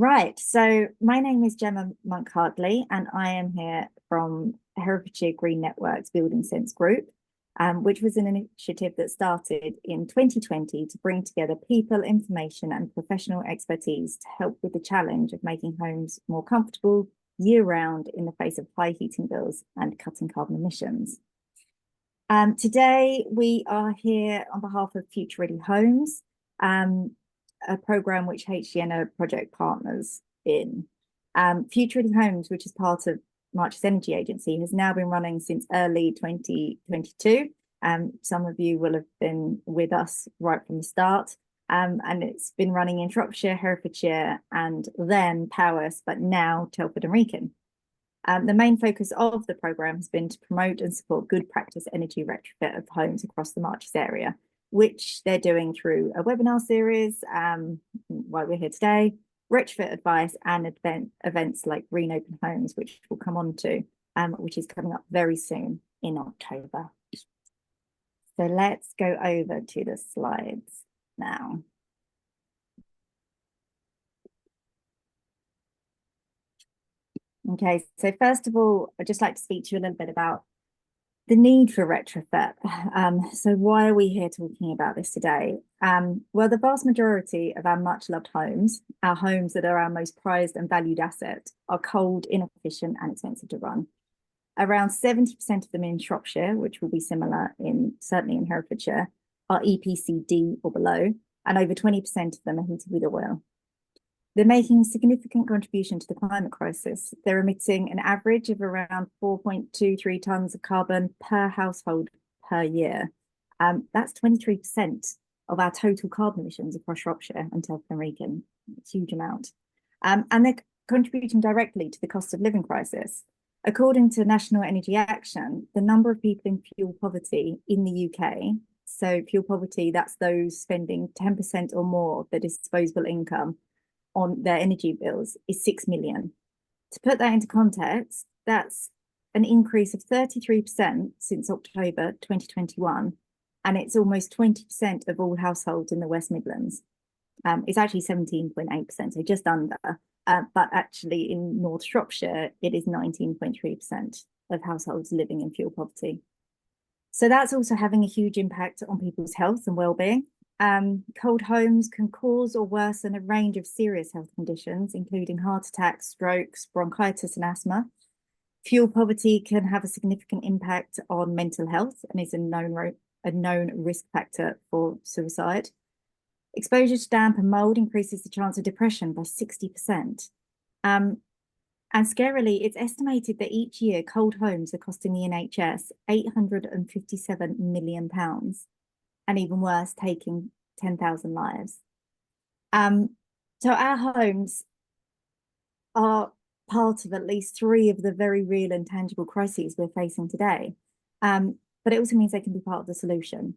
Right, so my name is Gemma Monk-Hartley, and I am here from Herefordshire Green Networks Building Sense Group, which was an initiative that started in 2020 to bring together people, information, and professional expertise to help with the challenge of making homes more comfortable year-round in the face of high heating bills and cutting carbon emissions. Today, we are here on behalf of Future Ready Homes, a programme which HGN are project partners in. Future Ready Homes, which is part of March's Energy Agency, has now been running since early 2022. Some of you will have been with us right from the start. And it's been running in Shropshire, Herefordshire, and then Powys, but now Telford and Wrekin. The main focus of the programme has been to promote and support good practice energy retrofit of homes across the Marches area, which they're doing through a webinar series, why we're here today, retrofit advice, and events like Green Open Homes, which we'll come on to, which is coming up very soon in October. So let's go over to the slides now. Okay, so first of all, I'd just like to speak to you a little bit about the need for retrofit. So why are we here talking about this today? Well, the vast majority of our much loved homes, our homes that are our most prized and valued asset, are cold, inefficient, and expensive to run. Around 70% of them in Shropshire, which will be similar certainly in Herefordshire, are EPC D or below, and over 20% of them are heated with oil. They're making a significant contribution to the climate crisis. They're emitting an average of around 4.23 tonnes of carbon per household per year. That's 23% of our total carbon emissions across Shropshire and Telford and Wrekin. It's a huge amount. And they're contributing directly to the cost of living crisis. According to National Energy Action, the number of people in fuel poverty in the UK, so fuel poverty, that's those spending 10% or more of their disposable income on their energy bills, is 6 million. To put that into context, that's an increase of 33% since October 2021, and it's almost 20% of all households in the West Midlands. It's actually 17.8%, so just under, but actually in North Shropshire, it is 19.3% of households living in fuel poverty. So that's also having a huge impact on people's health and well-being. Cold homes can cause or worsen a range of serious health conditions, including heart attacks, strokes, bronchitis, and asthma. Fuel poverty can have a significant impact on mental health and is a known risk factor for suicide. Exposure to damp and mold increases the chance of depression by 60%. And scarily, it's estimated that each year cold homes are costing the NHS £857 million. And even worse, taking 10,000 lives. So our homes are part of at least 3 of the very real and tangible crises we're facing today. But it also means they can be part of the solution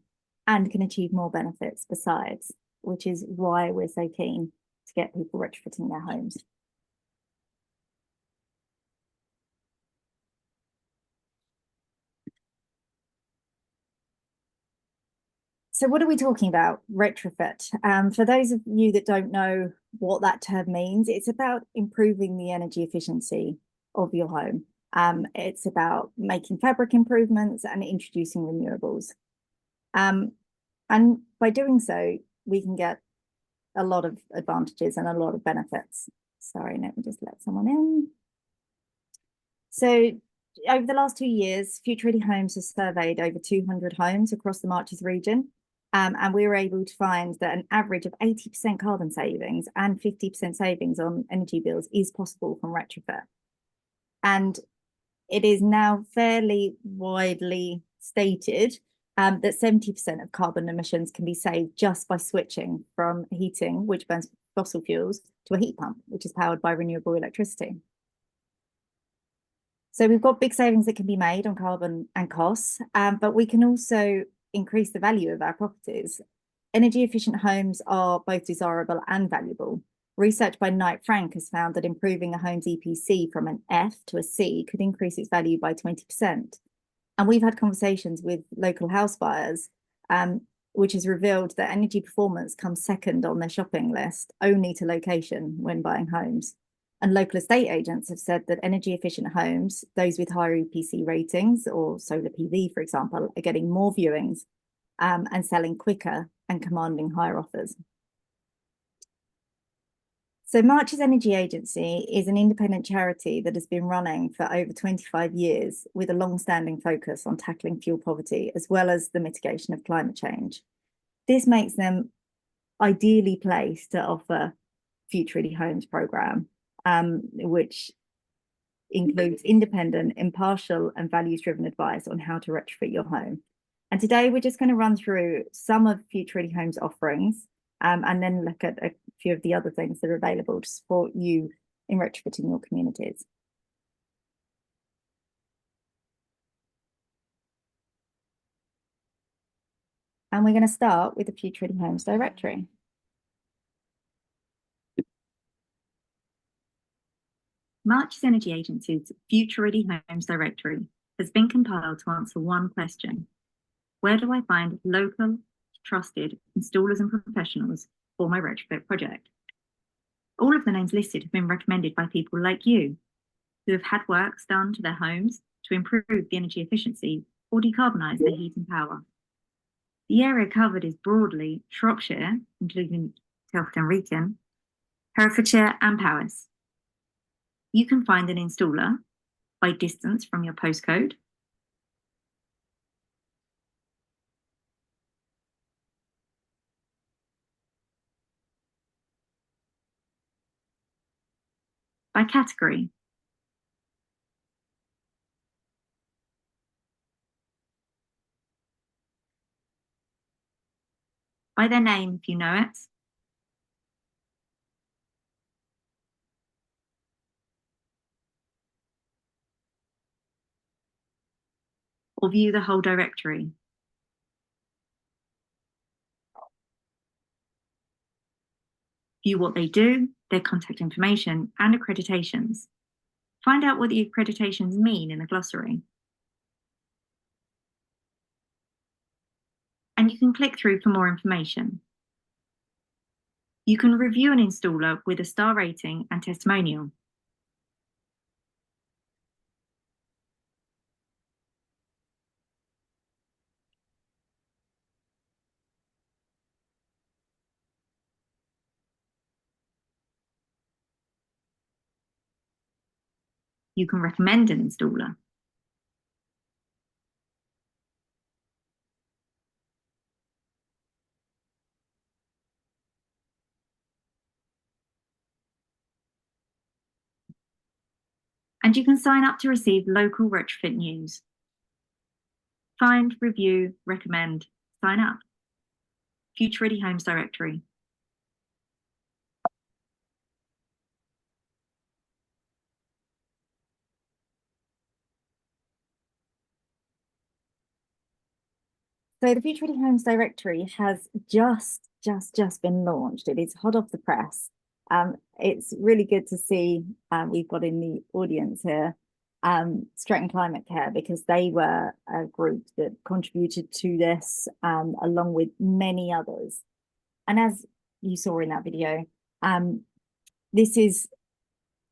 and can achieve more benefits besides, which is why we're so keen to get people retrofitting their homes. So what are we talking about? Retrofit. For those of you that don't know what that term means, it's about improving the energy efficiency of your home. It's about making fabric improvements and introducing renewables. And by doing so, we can get a lot of advantages and a lot of benefits. Sorry, let me just let someone in. So over the last 2 years, Future Ready Homes has surveyed over 200 homes across the Marches region. And we were able to find that an average of 80% carbon savings and 50% savings on energy bills is possible from retrofit. And it is now fairly widely stated that 70% of carbon emissions can be saved just by switching from heating, which burns fossil fuels, to a heat pump, which is powered by renewable electricity. So we've got big savings that can be made on carbon and costs, but we can also increase the value of our properties. Energy efficient homes are both desirable and valuable. Research by Knight Frank has found that improving a home's EPC from an F to a C could increase its value by 20%. And we've had conversations with local house buyers which has revealed that energy performance comes second on their shopping list, only to location when buying homes. And local estate agents have said that energy efficient homes, those with higher EPC ratings or solar PV, for example, are getting more viewings and selling quicker and commanding higher offers. So March's Energy Agency is an independent charity that has been running for over 25 years with a long-standing focus on tackling fuel poverty as well as the mitigation of climate change. This makes them ideally placed to offer Future Ready Homes programme, which includes independent, impartial and values-driven advice on how to retrofit your home. And today we're just going to run through some of Future Ready Homes offerings and then look at a few of the other things that are available to support you in retrofitting your communities. And we're going to start with the Future Ready Homes directory. March's Energy Agency's Future Ready Homes directory has been compiled to answer one question: where do I find local, trusted installers and professionals for my retrofit project? All of the names listed have been recommended by people like you, who have had works done to their homes to improve the energy efficiency or decarbonise their heat and power. The area covered is broadly Shropshire, including Telford and Wrekin, Herefordshire and Powys. You can find an installer by distance from your postcode, by category, by their name if you know it, or view the whole directory. View what they do, their contact information, and accreditations. Find out what the accreditations mean in the glossary. And you can click through for more information. You can review an installer with a star rating and testimonial. You can recommend an installer. And you can sign up to receive local retrofit news. Find, review, recommend, sign up. Future Ready Homes directory. So the Future Ready Homes directory has just been launched. It is hot off the press. It's really good to see we've got in the audience here Stretton Climate Care, because they were a group that contributed to this along with many others. And as you saw in that video, this is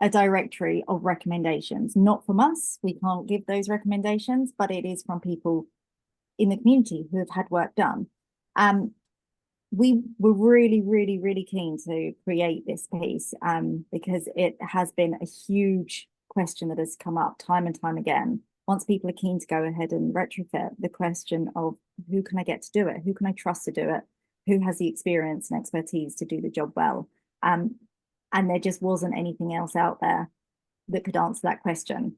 a directory of recommendations, not from us. We can't give those recommendations, but it is from people in the community who have had work done. We were really keen to create this piece because it has been a huge question that has come up time and time again. Once people are keen to go ahead and retrofit, the question of who can I get to do it? Who can I trust to do it? Who has the experience and expertise to do the job well? And there just wasn't anything else out there that could answer that question.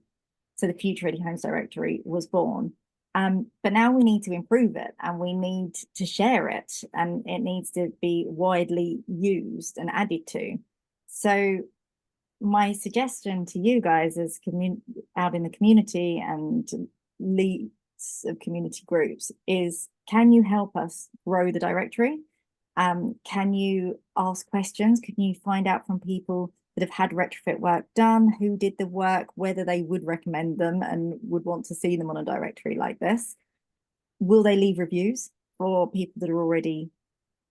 So the Future Ready Homes directory was born. But now we need to improve it, and we need to share it, and it needs to be widely used and added to. So my suggestion to you guys as out in the community and leads of community groups is, can you help us grow the directory? Can you ask questions? Can you find out from people that have had retrofit work done, who did the work, whether they would recommend them and would want to see them on a directory like this? Will they leave reviews? for people that are already,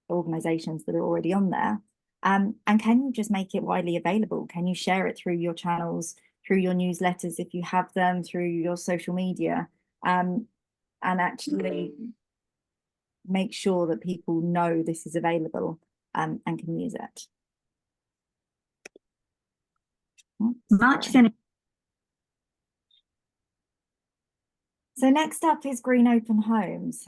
organizations that are already on there? And can you just make it widely available? Can you share it through your channels, through your newsletters, if you have them, through your social media, and actually make sure that people know this is available, and can use it? So next up is Green Open Homes.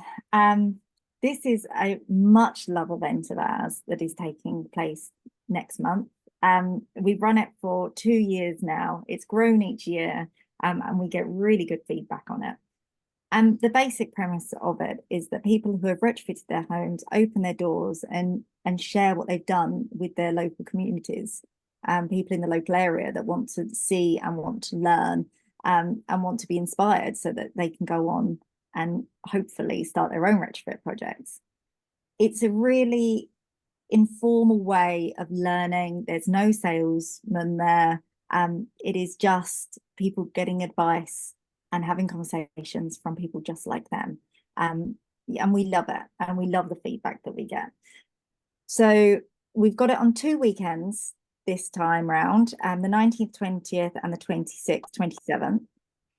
This is a much loved event of ours that is taking place next month. We've run it for 2 years now. It's grown each year, and we get really good feedback on it. And the basic premise of it is that people who have retrofitted their homes open their doors and share what they've done with their local communities, people in the local area that want to see and want to learn, and want to be inspired so that they can go on and hopefully start their own retrofit projects. It's a really informal way of learning. There's no salesman there. It is just people getting advice and having conversations from people just like them. And we love it, and we love the feedback that we get. So we've got it on 2 weekends this time round, the 19th, 20th, and the 26th, 27th.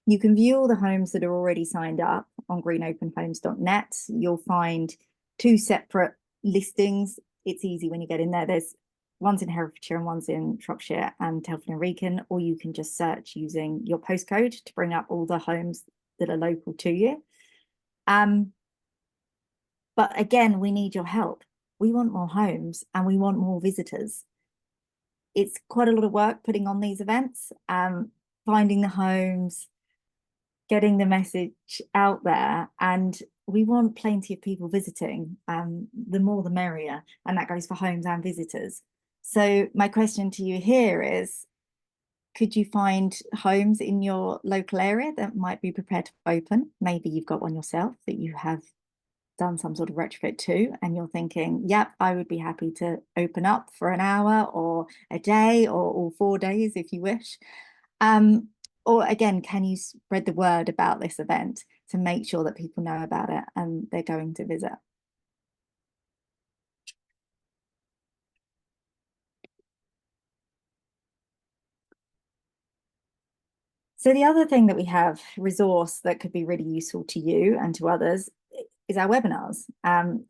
You can view all the homes that are already signed up on greenopenhomes.net. You'll find 2 separate listings. It's easy when you get in there. There's one's in Herefordshire and one's in Shropshire and Telford and Wrekin, or you can just search using your postcode to bring up all the homes that are local to you. But again, we need your help. We want more homes and we want more visitors. It's quite a lot of work putting on these events, finding the homes, getting the message out there, and we want plenty of people visiting. The more the merrier, and that goes for homes and visitors. So my question to you here is, could you find homes in your local area that might be prepared to open? Maybe you've got one yourself that you have done some sort of retrofit to, and you're thinking, yep, I would be happy to open up for an hour or a day or all 4 days if you wish. Or again, can you spread the word about this event to make sure that people know about it and they're going to visit? So the other thing that we have, resource that could be really useful to you and to others, is our webinars.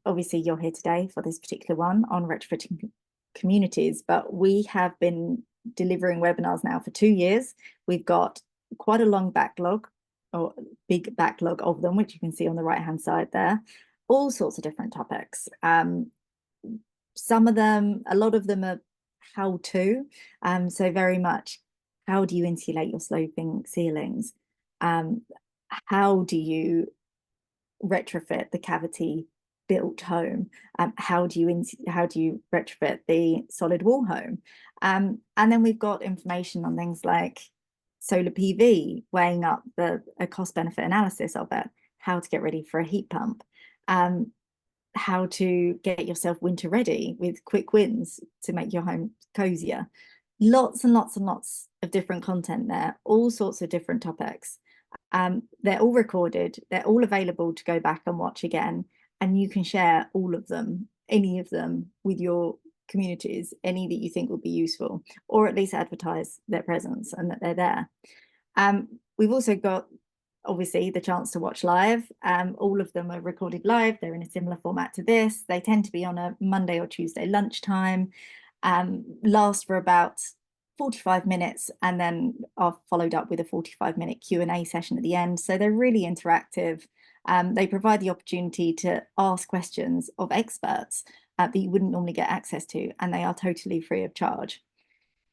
Obviously, you're here today for this particular one on retrofitting communities, but we have been delivering webinars now for 2 years. We've got quite a long backlog, or big backlog of them, which you can see on the right-hand side there. All sorts of different topics. Some of them, a lot of them are how-to. So very much, how do you insulate your sloping ceilings? How do you retrofit the cavity built home? How do you retrofit the solid wall home? And then we've got information on things like solar PV, weighing up a cost benefit analysis of it, how to get ready for a heat pump, how to get yourself winter ready with quick wins to make your home cozier. Lots and lots and lots of different content there, all sorts of different topics. They're all recorded, they're all available to go back and watch again, and you can share all of them, any of them, with your communities, any that you think would be useful, or at least advertise their presence and that they're there. We've also got, obviously, the chance to watch live. All of them are recorded live. They're in a similar format to this. They tend to be on a Monday or Tuesday lunchtime, last for about 45 minutes, and then are followed up with a 45-minute Q&A session at the end. So they're really interactive. They provide the opportunity to ask questions of experts that you wouldn't normally get access to, and they are totally free of charge.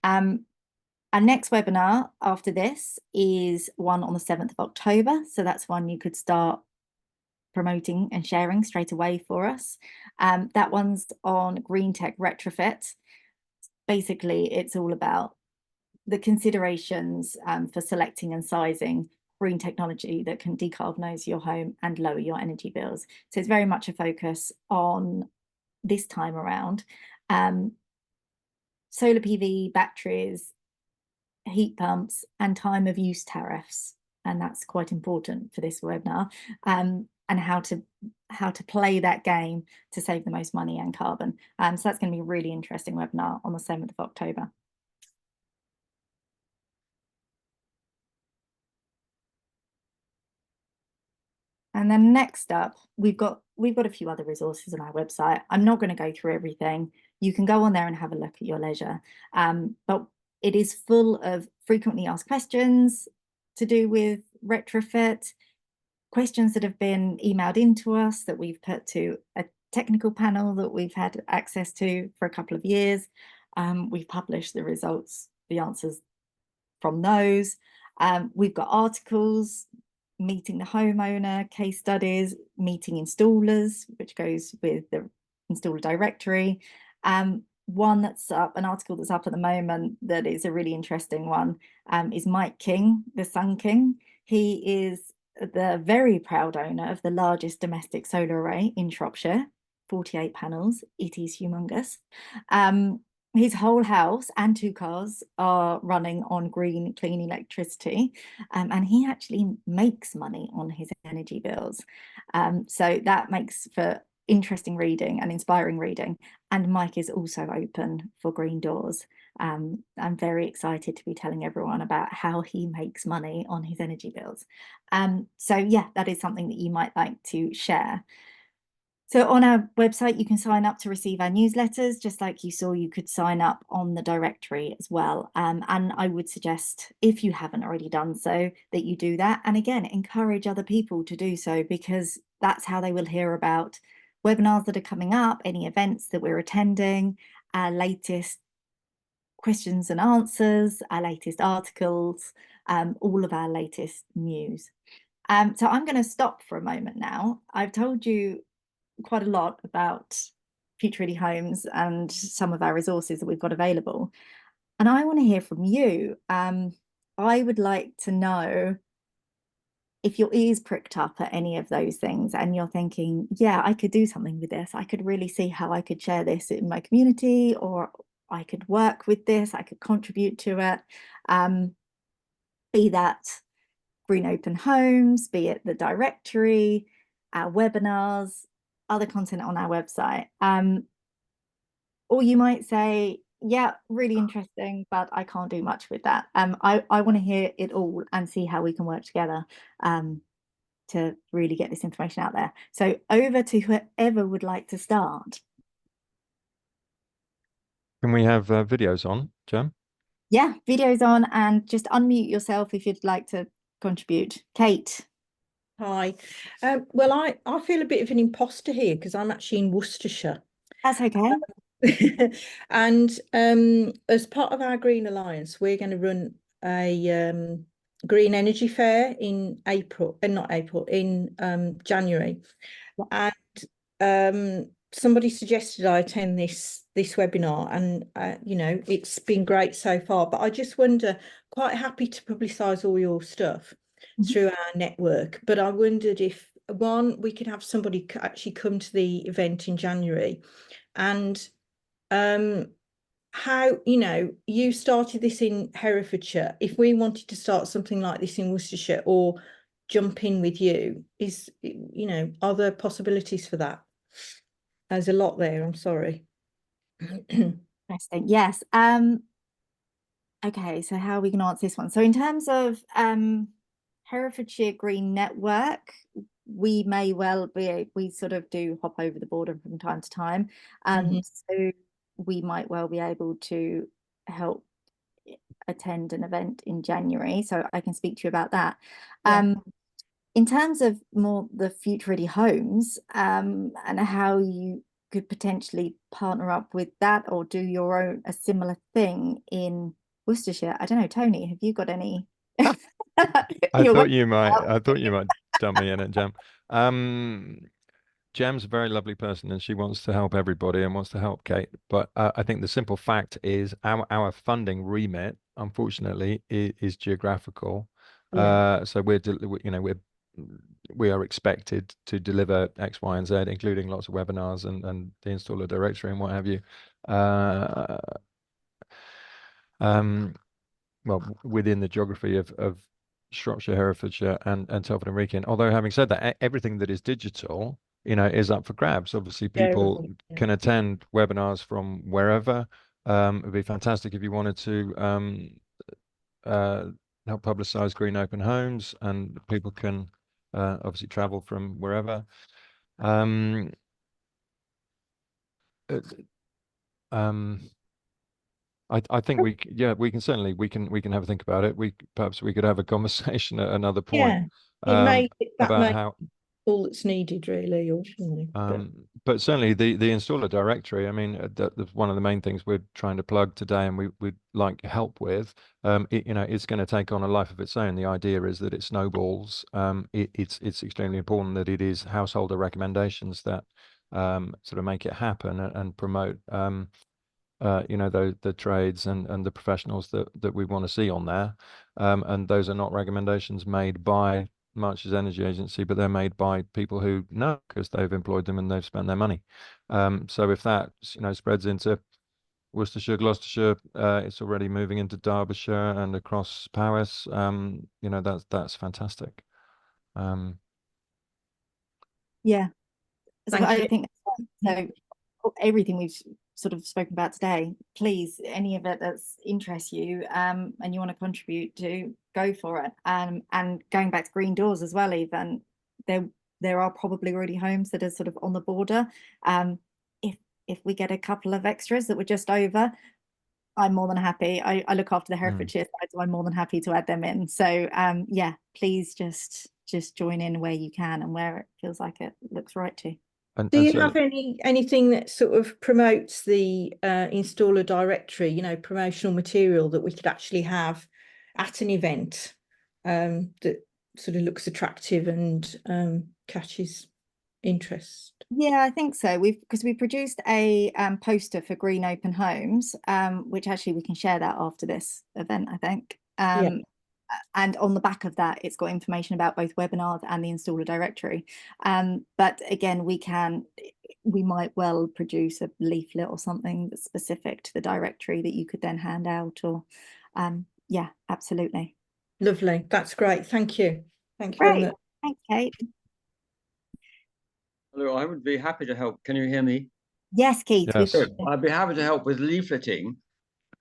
Our next webinar after this is one on the 7th of October. So that's one you could start promoting and sharing straight away for us. That one's on green tech retrofit. Basically, it's all about the considerations for selecting and sizing green technology that can decarbonize your home and lower your energy bills. So it's very much a focus on this time around. Solar PV, batteries, heat pumps, and time of use tariffs. And that's quite important for this webinar. And and how to play that game to save the most money and carbon. So that's going to be a really interesting webinar on the 7th of October. And then next up, we've got a few other resources on our website. I'm not going to go through everything. You can go on there and have a look at your leisure. But it is full of frequently asked questions to do with retrofit, questions that have been emailed into us that we've put to a technical panel that we've had access to for a couple of years. We've published the results, the answers from those. We've got articles, meeting the homeowner, case studies, meeting installers, which goes with the installer directory. One that's up, an article that's up at the moment that is a really interesting one, is Mike King, the Sun King. He is the very proud owner of the largest domestic solar array in Shropshire, 48 panels. It is humongous. His whole house and 2 cars are running on green, clean electricity, and he actually makes money on his energy bills. So that makes for interesting reading and inspiring reading. And Mike is also open for green doors. I'm very excited to be telling everyone about how he makes money on his energy bills. So yeah, that is something that you might like to share. So on our website, you can sign up to receive our newsletters, just like you saw, you could sign up on the directory as well. And I would suggest, if you haven't already done so, that you do that. And again, encourage other people to do so, because that's how they will hear about webinars that are coming up, any events that we're attending, our latest questions and answers, our latest articles, all of our latest news. So I'm going to stop for a moment now. I've told you quite a lot about Future Ready Homes and some of our resources that we've got available. And I want to hear from you. I would like to know if your ears pricked up at any of those things and you're thinking, yeah, I could do something with this. I could really see how I could share this in my community, or I could work with this, I could contribute to it. Be that Green Open Homes, be it the directory, our webinars, other content on our website. Or you might say, yeah, really interesting, but I can't do much with that. I want to hear it all and see how we can work together to really get this information out there. So over to whoever would like to start. Can we have videos on, Jem? Yeah, videos on, and just unmute yourself if you'd like to contribute. Kate. Hi. Well, I feel a bit of an imposter here because I'm actually in Worcestershire. That's okay. And as part of our Green Alliance, we're going to run a green energy fair in April, and not April, in January. And somebody suggested I attend this webinar, and you know, it's been great so far. But I just wonder, quite happy to publicise all your stuff through our network, but I wondered if, one, we could have somebody actually come to the event in January, and how, you know, you started this in Herefordshire. If we wanted to start something like this in Worcestershire or jump in with you, is, you know, are there possibilities for that? There's a lot there, I'm sorry. Interesting. Yes. Okay, so how are we going to answer this one? So in terms of Herefordshire Green Network, we may well be, we sort of do hop over the border from time to time. So we might well be able to help attend an event in January. So I can speak to you about that. Yeah. In terms of more the Future Ready Homes, and how you could potentially partner up with that or do your own, a similar thing in Worcestershire. I don't know, Tony, have you got any? I thought you might dump me in it, Jem. Jem's a very lovely person and she wants to help everybody and wants to help Kate. But I think the simple fact is our funding remit, unfortunately, is geographical. Yeah. So we are expected to deliver X, Y, and Z, including lots of webinars and the installer directory and what have you. Well, within the geography of Shropshire, Herefordshire, and Telford and Wrekin. Although having said that, everything that is digital, is up for grabs. Obviously, Yeah, people right, yeah. can attend webinars from wherever. It'd be fantastic if you wanted to uh, help publicise Green Open Homes, and people can obviously travel from wherever. Um, uh, um, I think we can certainly we can have a think about it. Perhaps we could have a conversation at another point Yeah, it may that about may how. all that's needed really, or but But certainly the installer directory, I mean, that's one of the main things we're trying to plug today, and we'd like help with. It's going to take on a life of its own. The idea is that it snowballs. It's extremely important that it is householder recommendations that sort of make it happen and promote the trades and the professionals that we want to see on there. And those are not recommendations made by March's Energy Agency, but they're made by people who know, because they've employed them and they've spent their money. So if that spreads into Worcestershire, Gloucestershire, it's already moving into Derbyshire and across Powys. That's fantastic. Yeah. So thank I you. think so. Everything we've sort of spoken about today, please, any of it that's interests you, and you want to contribute to, go for it. And going back to green doors as well, even there are probably already homes that are sort of on the border. If we get a couple of extras that were just over, I'm more than happy. I look after the Herefordshire side, so I'm more than happy to add them in. So yeah, please just join in where you can and where it feels like it looks right to. Do you have anything that sort of promotes the installer directory, promotional material that we could actually have at an event that sort of looks attractive and catches interest? Yeah, I think so. Because we produced a poster for Green Open Homes, which actually we can share that after this event, I think. Yeah. And on the back of that, it's got information about both webinars and the installer directory. But again, we might well produce a leaflet or something that's specific to the directory that you could then hand out, or yeah, absolutely. Lovely. That's great. Thank you. Thank you very Great. much. Thanks, Kate. Hello, I would be happy to help. Can you hear me? Yes, Keith. Yes. I'd be happy to help with leafleting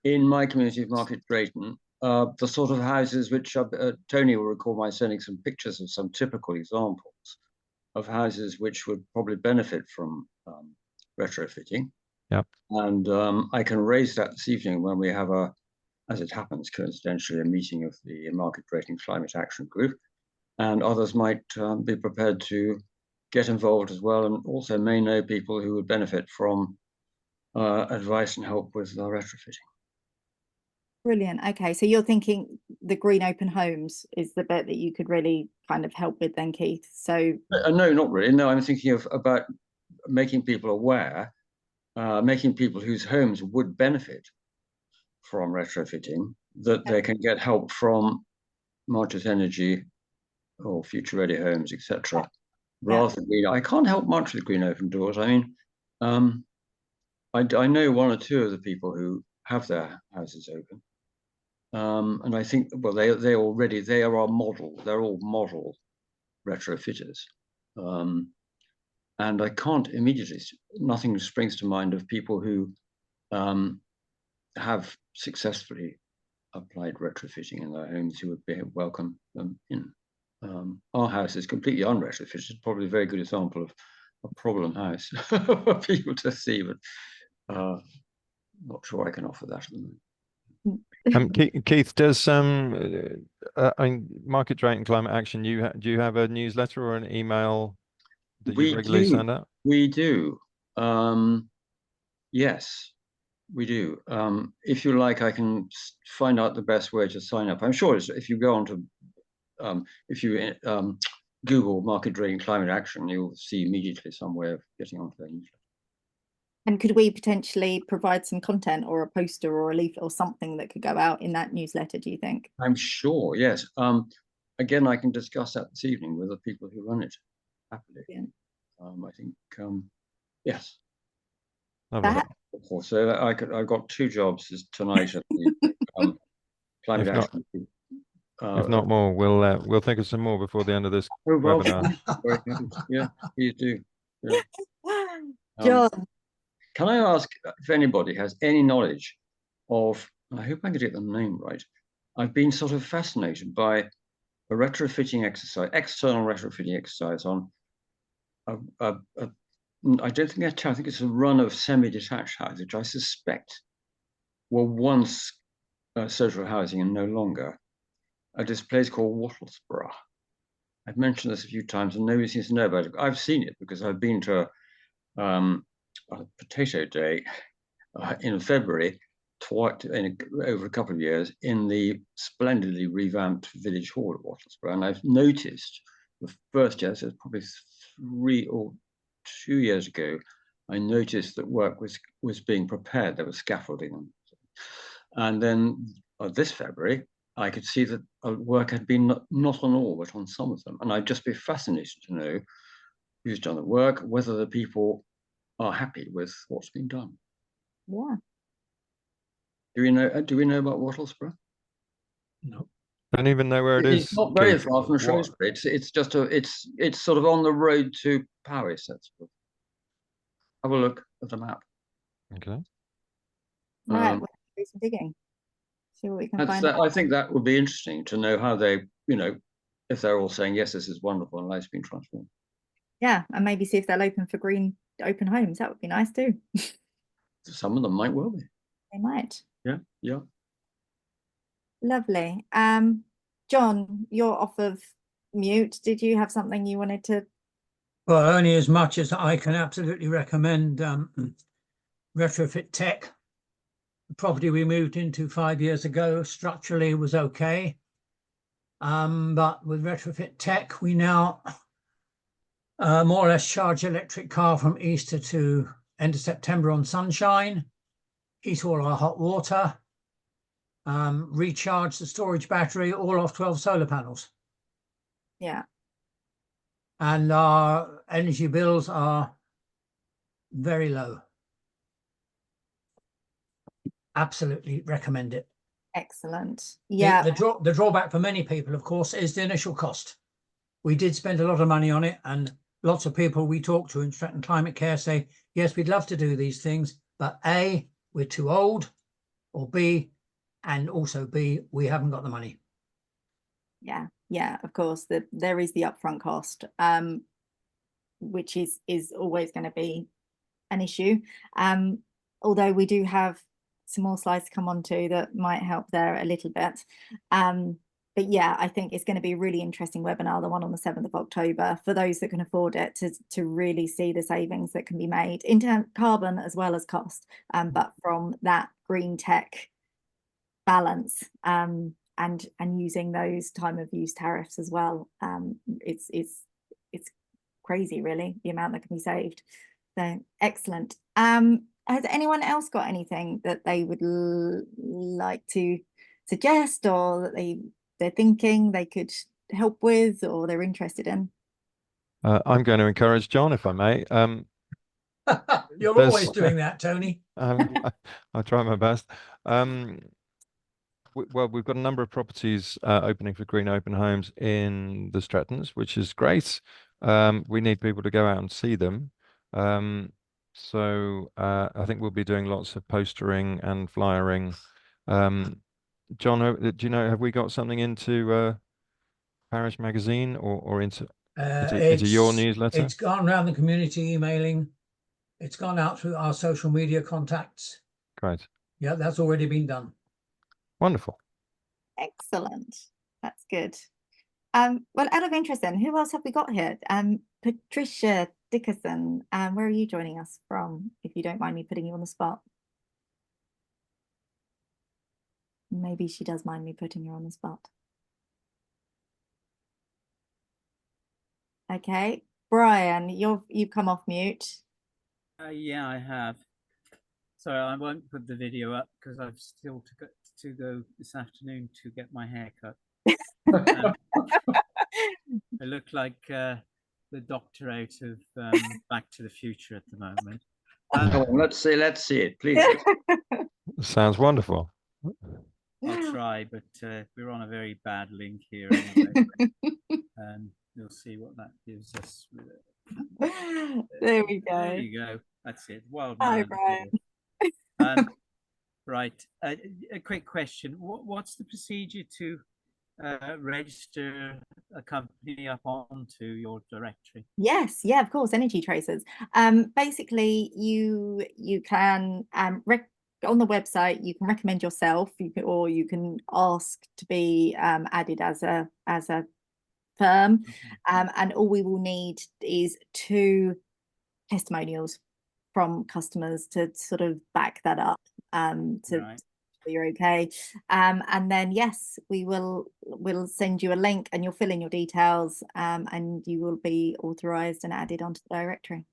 in my community of Market Drayton. The sort of houses which Tony will recall my sending some pictures of some typical examples of houses which would probably benefit from retrofitting. Yep. And I can raise that this evening when we have as it happens, coincidentally, a meeting of the Market Drayton Climate Action Group. And others might be prepared to get involved as well, and also may know people who would benefit from advice and help with retrofitting. Brilliant. Okay, so you're thinking the Green Open Homes is the bit that you could really kind of help with then, Keith. So no, not really. No, I'm thinking about making people aware, making people whose homes would benefit from retrofitting, that they can get help from March's Energy or Future Ready Homes, etc. Rather than I can't help much with Green Open Doors. I mean, I know one or two of the people who have their houses open. And I think, well, they are our model. They're all model retrofitters. And I can't immediately, nothing springs to mind of people who have successfully applied retrofitting in their homes who would be welcome in. Our house is completely unretrofitted, probably a very good example of a problem house for people to see, but not sure I can offer that at the moment. Keith, does Market Drayton Climate Action, do you have a newsletter or an email that you regularly send out? We do. Yes, we do. If you like, I can find out the best way to sign up. I'm sure if you go on to if you Google Market Drayton Climate Action, you'll see immediately some way of getting onto their newsletter. And could we potentially provide some content or a poster or a leaflet or something that could go out in that newsletter, do you think? I'm sure, yes. Again, I can discuss that this evening with the people who run it happily. Yeah. I think, yes. So I've got two jobs tonight at the Climate Action If not more, we'll think of some more before the end of this oh, well, webinar. very happy. Yeah, please do. Yeah. John, Can I ask if anybody has any knowledge of, I hope I can get the name right. I've been sort of fascinated by a retrofitting exercise, external retrofitting exercise on I don't think I think it's a run of semi-detached houses, which I suspect were once social housing and no longer. At this place called Wattlesborough. I've mentioned this a few times and nobody seems to know about it. I've seen it because I've been to a potato day in February, over a couple of years, in the splendidly revamped village hall at Wattlesborough. And I've noticed the first year, so it's probably 3 or 2 years ago, I noticed that work was being prepared. There was scaffolding. And then this February, I could see that work had been not on all, but on some of them. And I'd just be fascinated to know who's done the work, whether the people are happy with what's been done. yeah. Do we know about Wattlesborough? No. Don't even know where it is. It's not very Keith. far from Shrewsbury. It's just it's sort of on the road to Paris. That's have a look at the map. Okay. Right, we'll do some digging. See what we can find out. I think that would be interesting to know how they, if they're all saying yes, this is wonderful and life's been transformed. Yeah, and maybe see if they'll open for green open homes. That would be nice too. Some of them might well be. They might. Yeah, yeah. Lovely. John, you're off of mute. Did you have something you wanted to? Well, only as much as I can absolutely recommend Retrofit Tech. The property we moved into 5 years ago structurally was okay. But with Retrofit Tech, we now more or less charge electric car from Easter to end of September on sunshine, heat all our hot water, recharge the storage battery all off 12 solar panels. Yeah. And our energy bills are very low. Absolutely recommend it. Excellent. Yeah. The drawback for many people, of course, is the initial cost. We did spend a lot of money on it, and lots of people we talk to in Stratton Climate Care say, yes, we'd love to do these things, but A, we're too old, or B, we haven't got the money. Yeah, of course. There is the upfront cost, which is always going to be an issue. Although we do have some more slides to come on to that might help there a little bit. But yeah, I think it's going to be a really interesting webinar, the one on the 7th of October, for those that can afford it, to really see the savings that can be made in terms of carbon as well as cost, but from that green tech balance, and using those time of use tariffs as well. It's crazy, really, the amount that can be saved. So excellent. Has anyone else got anything that they would like to suggest, or that they're thinking they could help with, or they're interested in? I'm going to encourage John, if I may. You're always doing that, Tony. I try my best. Well, we've got a number of properties opening for green open homes in the Strattons, which is great. We need people to go out and see them. So I think we'll be doing lots of postering and flyering. John, do you know, have we got something into Parish Magazine or into your newsletter? It's gone around the community emailing. It's gone out through our social media contacts. Great. Yeah, that's already been done. Wonderful. Excellent. That's good. Well, out of interest then, who else have we got here? Patricia Dickerson, where are you joining us from, if you don't mind me putting you on the spot? Maybe she does mind me putting her on the spot. Okay, Brian, you've come off mute. Yeah, I have. So I won't put the video up because I've still to go this afternoon to get my hair cut. I look like the doctor out of Back to the Future at the moment. Come on, let's see it, please. Sounds wonderful. I'll try, but we're on a very bad link here anyway. We'll see what that gives us. There we go. There you go. That's it. Wild Hi, man. Right. A quick question. What's the procedure to register a company up onto your directory? Yes, yeah, of course, energy tracers. Basically, you can on the website you can recommend yourself, or you can ask to be added as a firm, and all we will need is 2 testimonials from customers to sort of back that up, Right. you're okay, and then yes, we'll send you a link and you'll fill in your details, and you will be authorized and added onto the directory.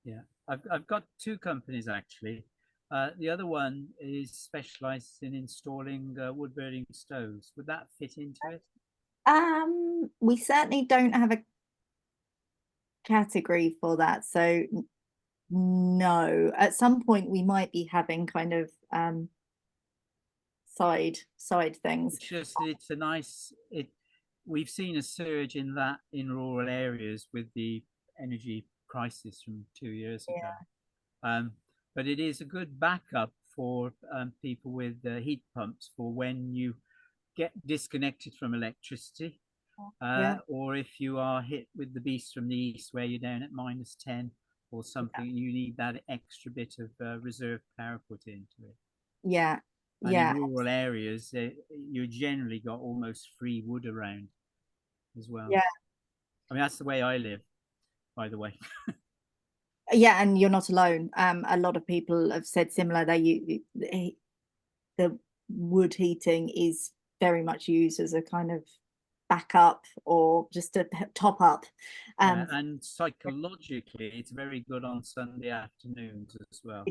Yeah, I've got 2 companies actually. The other one is specialized in installing wood burning stoves. Would that fit into it? We certainly don't have a category for that, so no. At some point we might be having kind of side things. It's just it's a nice we've seen a surge in that in rural areas with the energy crisis from 2 years ago. But it is a good backup for people with heat pumps for when you get disconnected from electricity, or if you are hit with the beast from the east where you're down at -10 or something, you need that extra bit of reserve power put into it. Yeah. And in rural areas, you generally got almost free wood around as well. Yeah. I mean, that's the way I live, by the way. Yeah, and you're not alone. A lot of people have said similar. The wood heating is very much used as a kind of backup or just a top up. And psychologically, it's very good on Sunday afternoons as well.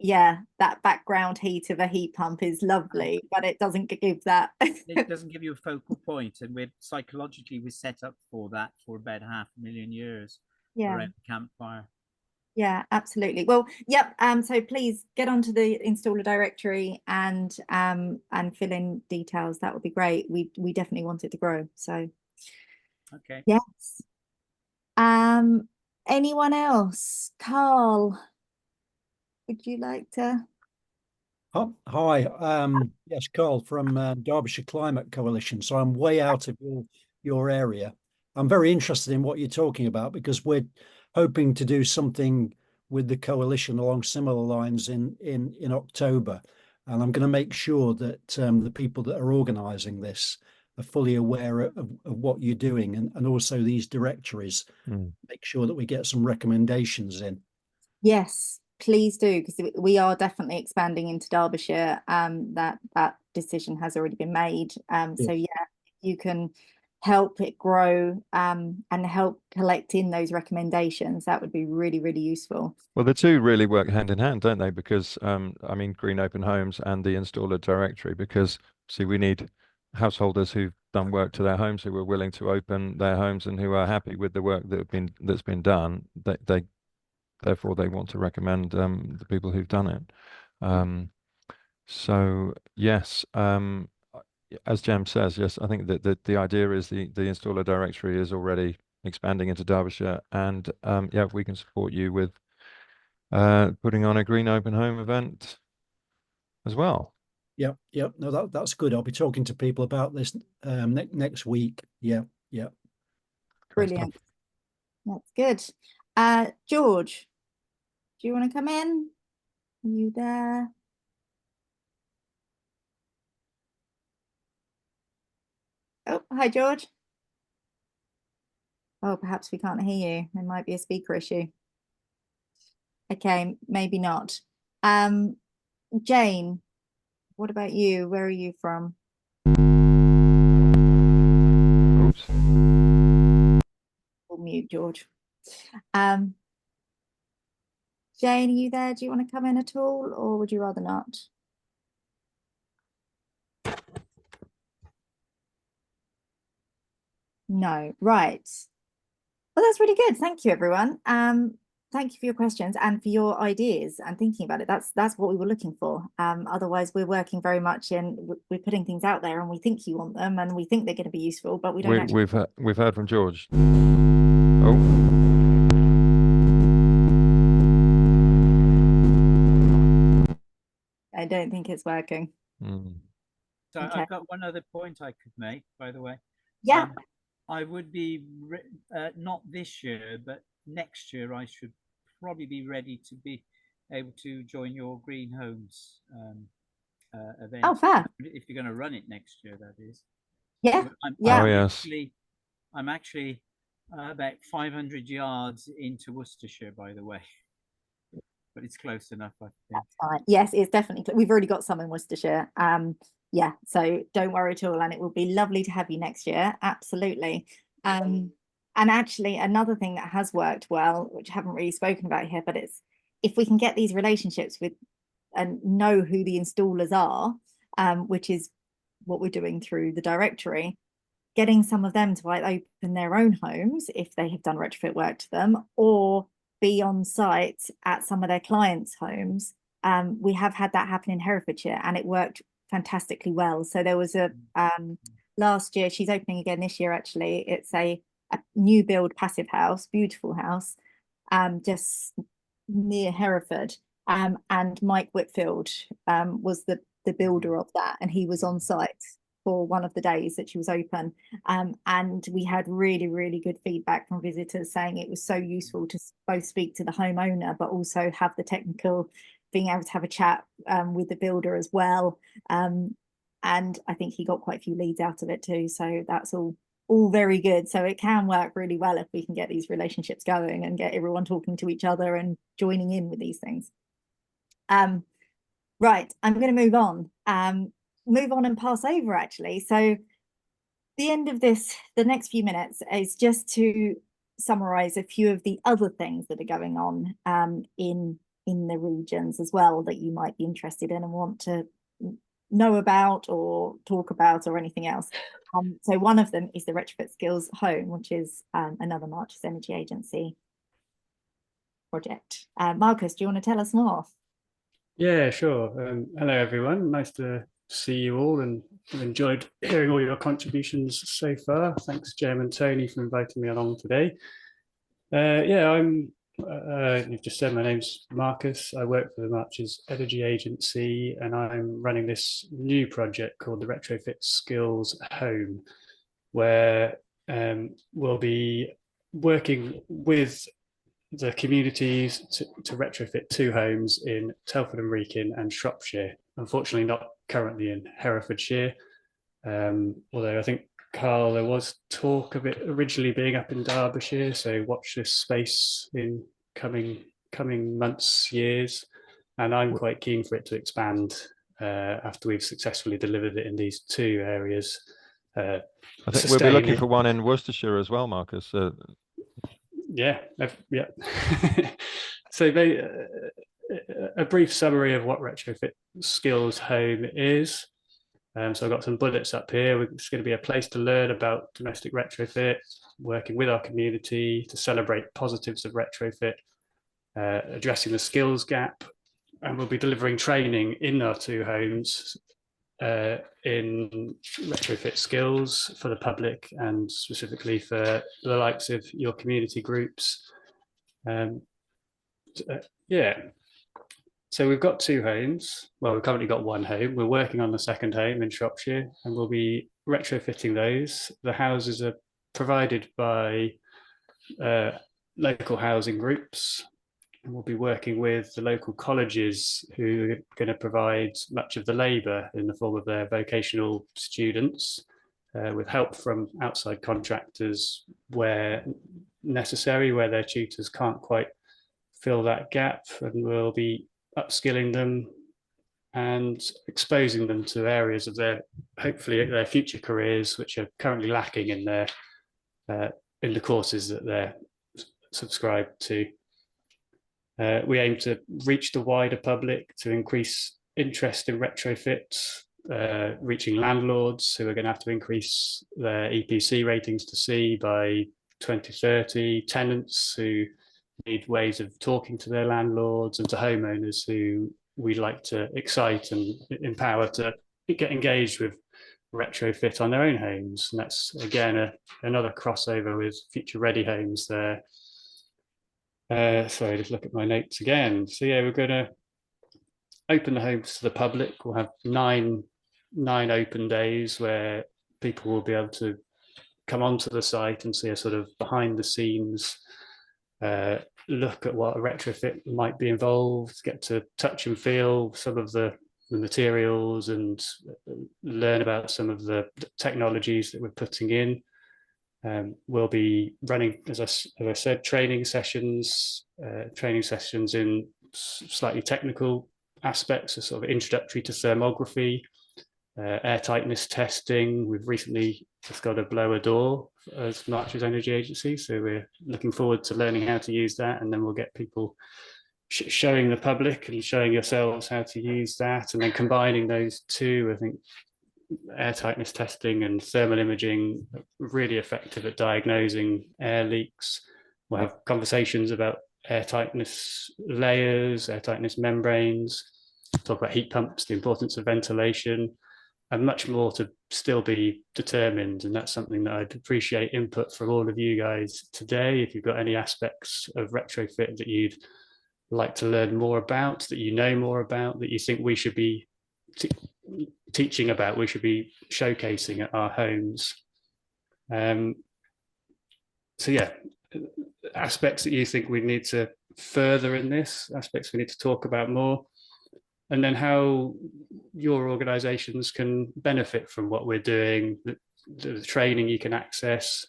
Yeah, that background heat of a heat pump is lovely, but it doesn't give that. It doesn't give you a focal point, and we're set up for that for about 500,000 years around the campfire. Yeah, absolutely. Well, yep. So please get onto the installer directory and fill in details. That would be great. We definitely want it to grow. So okay. Yes. Anyone else? Carl, would you like to? Oh, hi. Yes, Carl from Derbyshire Climate Coalition. So I'm way out of your area. I'm very interested in what you're talking about because we're hoping to do something with the coalition along similar lines in October, and I'm going to make sure that the people that are organising this are fully aware of what you're doing, and also these directories. Make sure that we get some recommendations in. Yes, please do, because we are definitely expanding into Derbyshire. That decision has already been made. So yeah, you can help it grow and help collect in those recommendations. That would be really, really useful. Well, the 2 really work hand in hand, don't they? Because I mean, Green Open Homes and the installer directory, because see, we need householders who've done work to their homes, who are willing to open their homes and who are happy with the work that's been done. Therefore they want to recommend the people who've done it. So yes, as Jem says, yes, I think that the idea is the installer directory is already expanding into Derbyshire, and yeah, if we can support you with putting on a Green Open Home event as well. Yep. No, that's good. I'll be talking to people about this next week. Yeah. Brilliant. That's good. George, do you want to come in? Are you there? Oh, hi, George. Oh, perhaps we can't hear you. There might be a speaker issue. Okay, maybe not. Jane, what about you? Where are you from? Oops. We'll mute George. Jane, are you there? Do you want to come in at all, or would you rather not? No, right. Well, that's really good. Thank you, everyone. thank you for your questions and for your ideas and thinking about it. That's what we were looking for. Otherwise, we're working very much we're putting things out there, and we think you want them, and we think they're going to be useful, but we don't actually. We've heard from George. Oh. I don't think it's working. So Okay. I've got one other point I could make, by the way. Yeah. I would be not this year, but next year I should probably be ready to be able to join your Green Homes event. Oh, fair. If you're going to run it next year, that is. Yeah. Oh, yes. I'm actually about 500 yards into Worcestershire, by the way. But it's close enough, I think. That's fine. Yes, it's definitely. We've already got some in Worcestershire. Yeah, so don't worry at all, and it will be lovely to have you next year. Absolutely. And actually, another thing that has worked well, which I haven't really spoken about here, but it's if we can get these relationships with and know who the installers are, which is what we're doing through the directory, getting some of them to either open their own homes if they have done retrofit work to them, or be on site at some of their clients' homes. We have had that happen in Herefordshire, and it worked fantastically well. So there was a last year, she's opening again this year actually. It's a new build passive house, beautiful house, just near Hereford. And Mike Whitfield was the builder of that, and he was on site for one of the days that she was open. And we had really, really good feedback from visitors saying it was so useful to both speak to the homeowner, but also have the technical, being able to have a chat with the builder as well. And I think he got quite a few leads out of it too. So that's all very good. So it can work really well if we can get these relationships going and get everyone talking to each other and joining in with these things. Right, I'm going to move on and pass over actually. So the end of this, the next few minutes is just to summarize a few of the other things that are going on in the regions as well that you might be interested in and want to know about or talk about or anything else. So one of them is the Retrofit Skills Home, which is another Marches Energy Agency project. Marcus, do you want to tell us more? Yeah, sure. Hello, everyone. Nice to see you all, and I've enjoyed hearing all your contributions so far. Thanks, Jem and Tony, for inviting me along today. You've just said my name's Marcus. I work for the Marches Energy Agency, and I'm running this new project called the Retrofit Skills Home, where we'll be working with the communities to retrofit 2 homes in Telford Wrekin and Shropshire. Unfortunately, not currently in Herefordshire, although I think, Carl, there was talk of it originally being up in Derbyshire, so watch this space in coming months, years, and I'm quite keen for it to expand after we've successfully delivered it in these 2 areas. I think we'll be looking for one in Worcestershire as well, Marcus. Yeah. So a brief summary of what Retrofit Skills Home is. So I've got some bullets up here. It's going to be a place to learn about domestic retrofit, working with our community to celebrate positives of retrofit, addressing the skills gap, and we'll be delivering training in our 2 homes in retrofit skills for the public and specifically for the likes of your community groups. So we've got 2 homes. Well, we've currently got 1 home. We're working on the 2nd home in Shropshire, and we'll be retrofitting those. The houses are provided by local housing groups, and we'll be working with the local colleges who are going to provide much of the labour in the form of their vocational students, with help from outside contractors where necessary, where their tutors can't quite fill that gap, and we'll be upskilling them and exposing them to areas of hopefully their future careers, which are currently lacking in the courses that they're subscribed to. We aim to reach the wider public to increase interest in retrofit, reaching landlords who are going to have to increase their EPC ratings to C by 2030, tenants who need ways of talking to their landlords and to homeowners who we like to excite and empower to get engaged with retrofit on their own homes. And that's again another crossover with future ready homes there. Sorry, just look at my notes again. So yeah, we're going to open the homes to the public. We'll have nine open days where people will be able to come onto the site and see a sort of behind the scenes look at what a retrofit might be involved, get to touch and feel some of the materials and learn about some of the technologies that we're putting in. We'll be running, as I said, training sessions in slightly technical aspects, a sort of introductory to thermography, air tightness testing. We've recently just got a blower door as March's Energy Agency, so we're looking forward to learning how to use that, and then we'll get people showing the public and showing yourselves how to use that, and then combining those two. I think air tightness testing and thermal imaging are really effective at diagnosing air leaks. We'll have conversations about air tightness layers, air tightness membranes, talk about heat pumps, the importance of ventilation, and much more to still be determined. And that's something that I'd appreciate input from all of you guys today. If you've got any aspects of retrofit that you'd like to learn more about, that you know more about, that you think we should be teaching about, we should be showcasing at our homes. So yeah, aspects that you think we need to further in this, aspects we need to talk about more, and then how your organizations can benefit from what we're doing, the training you can access,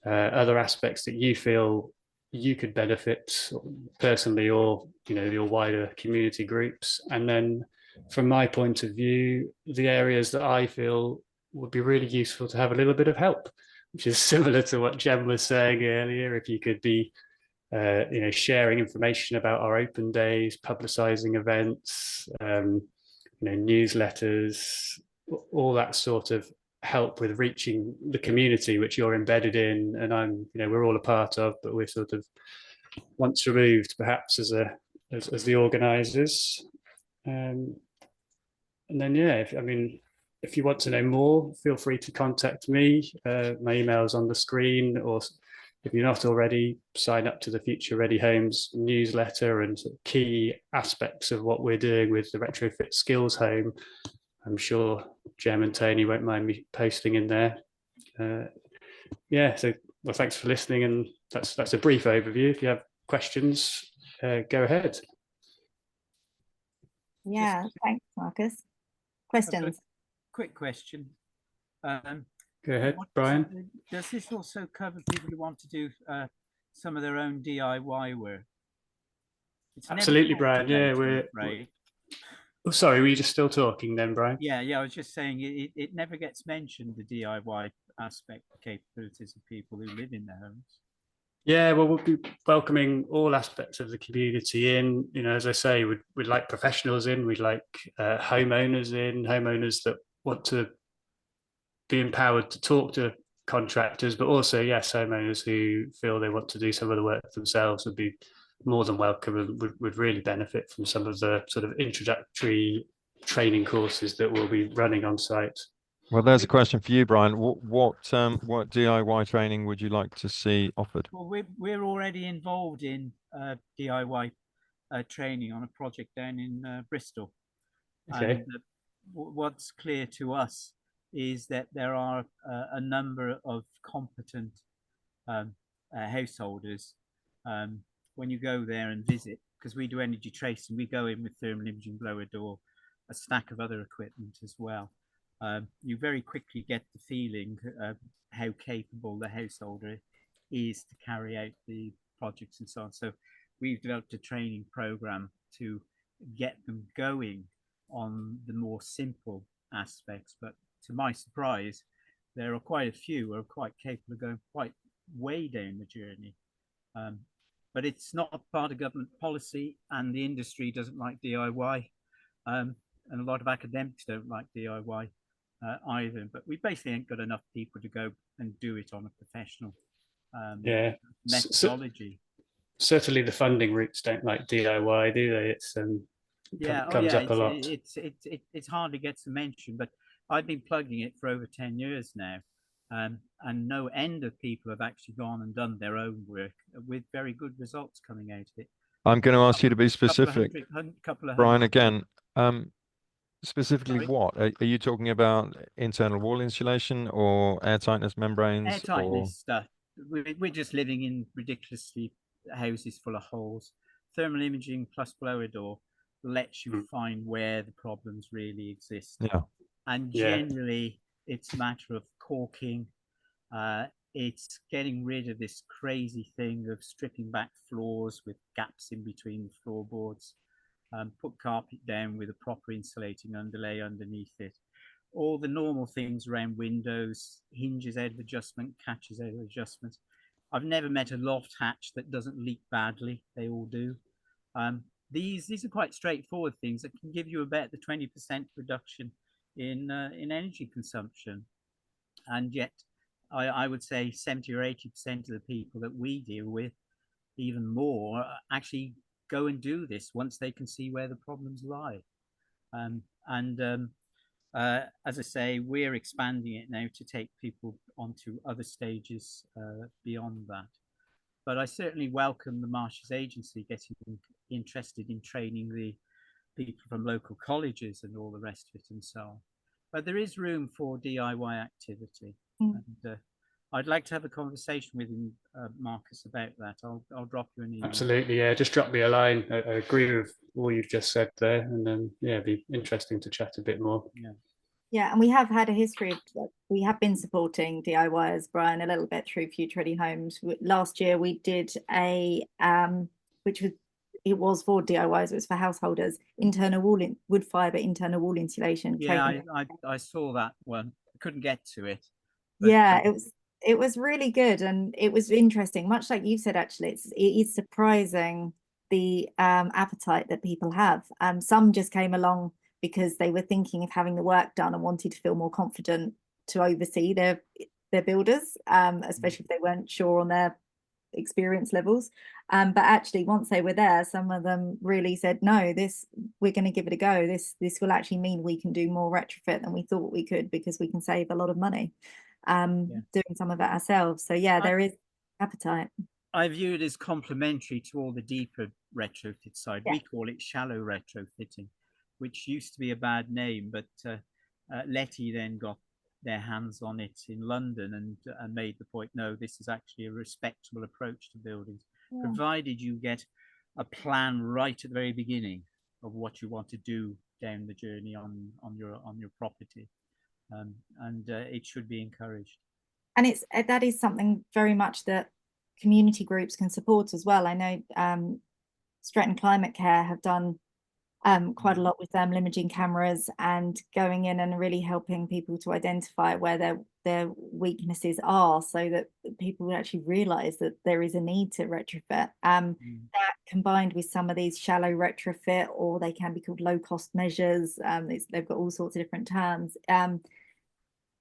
other aspects that you feel you could benefit personally, or your wider community groups. And then from my point of view, the areas that I feel would be really useful to have a little bit of help, which is similar to what Jem was saying earlier. If you could be sharing information about our open days, publicizing events, newsletters, all that sort of help with reaching the community which you're embedded in, and we're all a part of, but we're sort of once removed perhaps as the organizers. And then if you want to know more, feel free to contact me. My email is on the screen, or if you're not already, sign up to the Future Ready Homes newsletter and key aspects of what we're doing with the Retrofit Skills Home. I'm sure Jem and Tony won't mind me posting in there. Thanks for listening, and that's a brief overview. If you have questions, go ahead. Yeah, thanks, Marcus. Questions? Quick question. Go ahead, Brian. Does this also cover people who want to do some of their own DIY work? Absolutely, Brian. Yeah, we're oh, sorry, were you just still talking then, Brian? Yeah, I was just saying it never gets mentioned, the DIY aspect, capabilities of people who live in their homes. Yeah, well, we'll be welcoming all aspects of the community in. As I say, we'd like professionals in, we'd like homeowners that want to be empowered to talk to contractors, but also, yes, homeowners who feel they want to do some of the work themselves would be more than welcome, and would really benefit from some of the sort of introductory training courses that we'll be running on site. Well, there's a question for you, Brian. What DIY training would you like to see offered? Well, we're already involved in DIY training on a project down in Bristol. Okay. And what's clear to us is that there are a number of competent householders. When you go there and visit, because we do energy tracing, we go in with thermal imaging, blower door, a stack of other equipment as well. You very quickly get the feeling of how capable the householder is to carry out the projects and so on. So we've developed a training program to get them going on the more simple aspects. But to my surprise, there are quite a few who are quite capable of going quite way down the journey. But it's not a part of government policy, and the industry doesn't like DIY. And a lot of academics don't like DIY either. But we basically ain't got enough people to go and do it on a professional methodology. certainly the funding routes don't like DIY, do they? It's comes up a lot. It's hardly gets a mention, but I've been plugging it for over 10 years now. And no end of people have actually gone and done their own work with very good results coming out of it. I'm going to ask you to be specific, couple of Brian, hundred. again. Specifically, Sorry? what are you talking about? Internal wall insulation or air tightness membranes? Air tightness stuff. We're just living in ridiculously houses full of holes. Thermal imaging plus blower door lets you find where the problems really exist. Yeah. And generally, it's a matter of caulking. It's getting rid of this crazy thing of stripping back floors with gaps in between the floorboards. Put carpet down with a proper insulating underlay underneath it. All the normal things around windows, hinges out of adjustment, catches out of adjustment. I've never met a loft hatch that doesn't leak badly. They all do. These are quite straightforward things that can give you about the 20% reduction in energy consumption. And yet, I would say 70 or 80% of the people that we deal with, even more, actually go and do this once they can see where the problems lie. As I say, we're expanding it now to take people onto other stages beyond that. But I certainly welcome the Marshes Agency getting interested in training the people from local colleges and all the rest of it and so on. But there is room for DIY activity. And I'd like to have a conversation with him, Marcus, about that. I'll drop you an email. Absolutely, yeah. Just drop me a line. I agree with all you've just said there, and then it'd be interesting to chat a bit more. Yeah, and we have had a history of, we have been supporting DIYers, Brian, a little bit through Future Ready Homes. Last year we did a, it was for DIYers, it was for householders, wood fibre internal wall insulation. Yeah, I saw that one. I couldn't get to it. Yeah, it was really good, and it was interesting. Much like you said, actually, it is surprising the appetite that people have. Some just came along because they were thinking of having the work done and wanted to feel more confident to oversee their builders, especially if they weren't sure on their experience levels. But actually, once they were there, some of them really said, no, we're going to give it a go. This will actually mean we can do more retrofit than we thought we could, because we can save a lot of money doing some of it ourselves. So yeah, there is appetite. I view it as complementary to all the deeper retrofit side. We call it shallow retrofitting, which used to be a bad name, but Letty then got their hands on it in London and made the point, no, this is actually a respectable approach to buildings, provided you get a plan right at the very beginning of what you want to do down the journey on your property, and it should be encouraged. And that is something very much that community groups can support as well. I know Stretton Climate Care have done quite a lot with thermal imaging cameras and going in and really helping people to identify where their weaknesses are, so that people would actually realise that there is a need to retrofit. That combined with some of these shallow retrofit, or they can be called low-cost measures, they've got all sorts of different terms.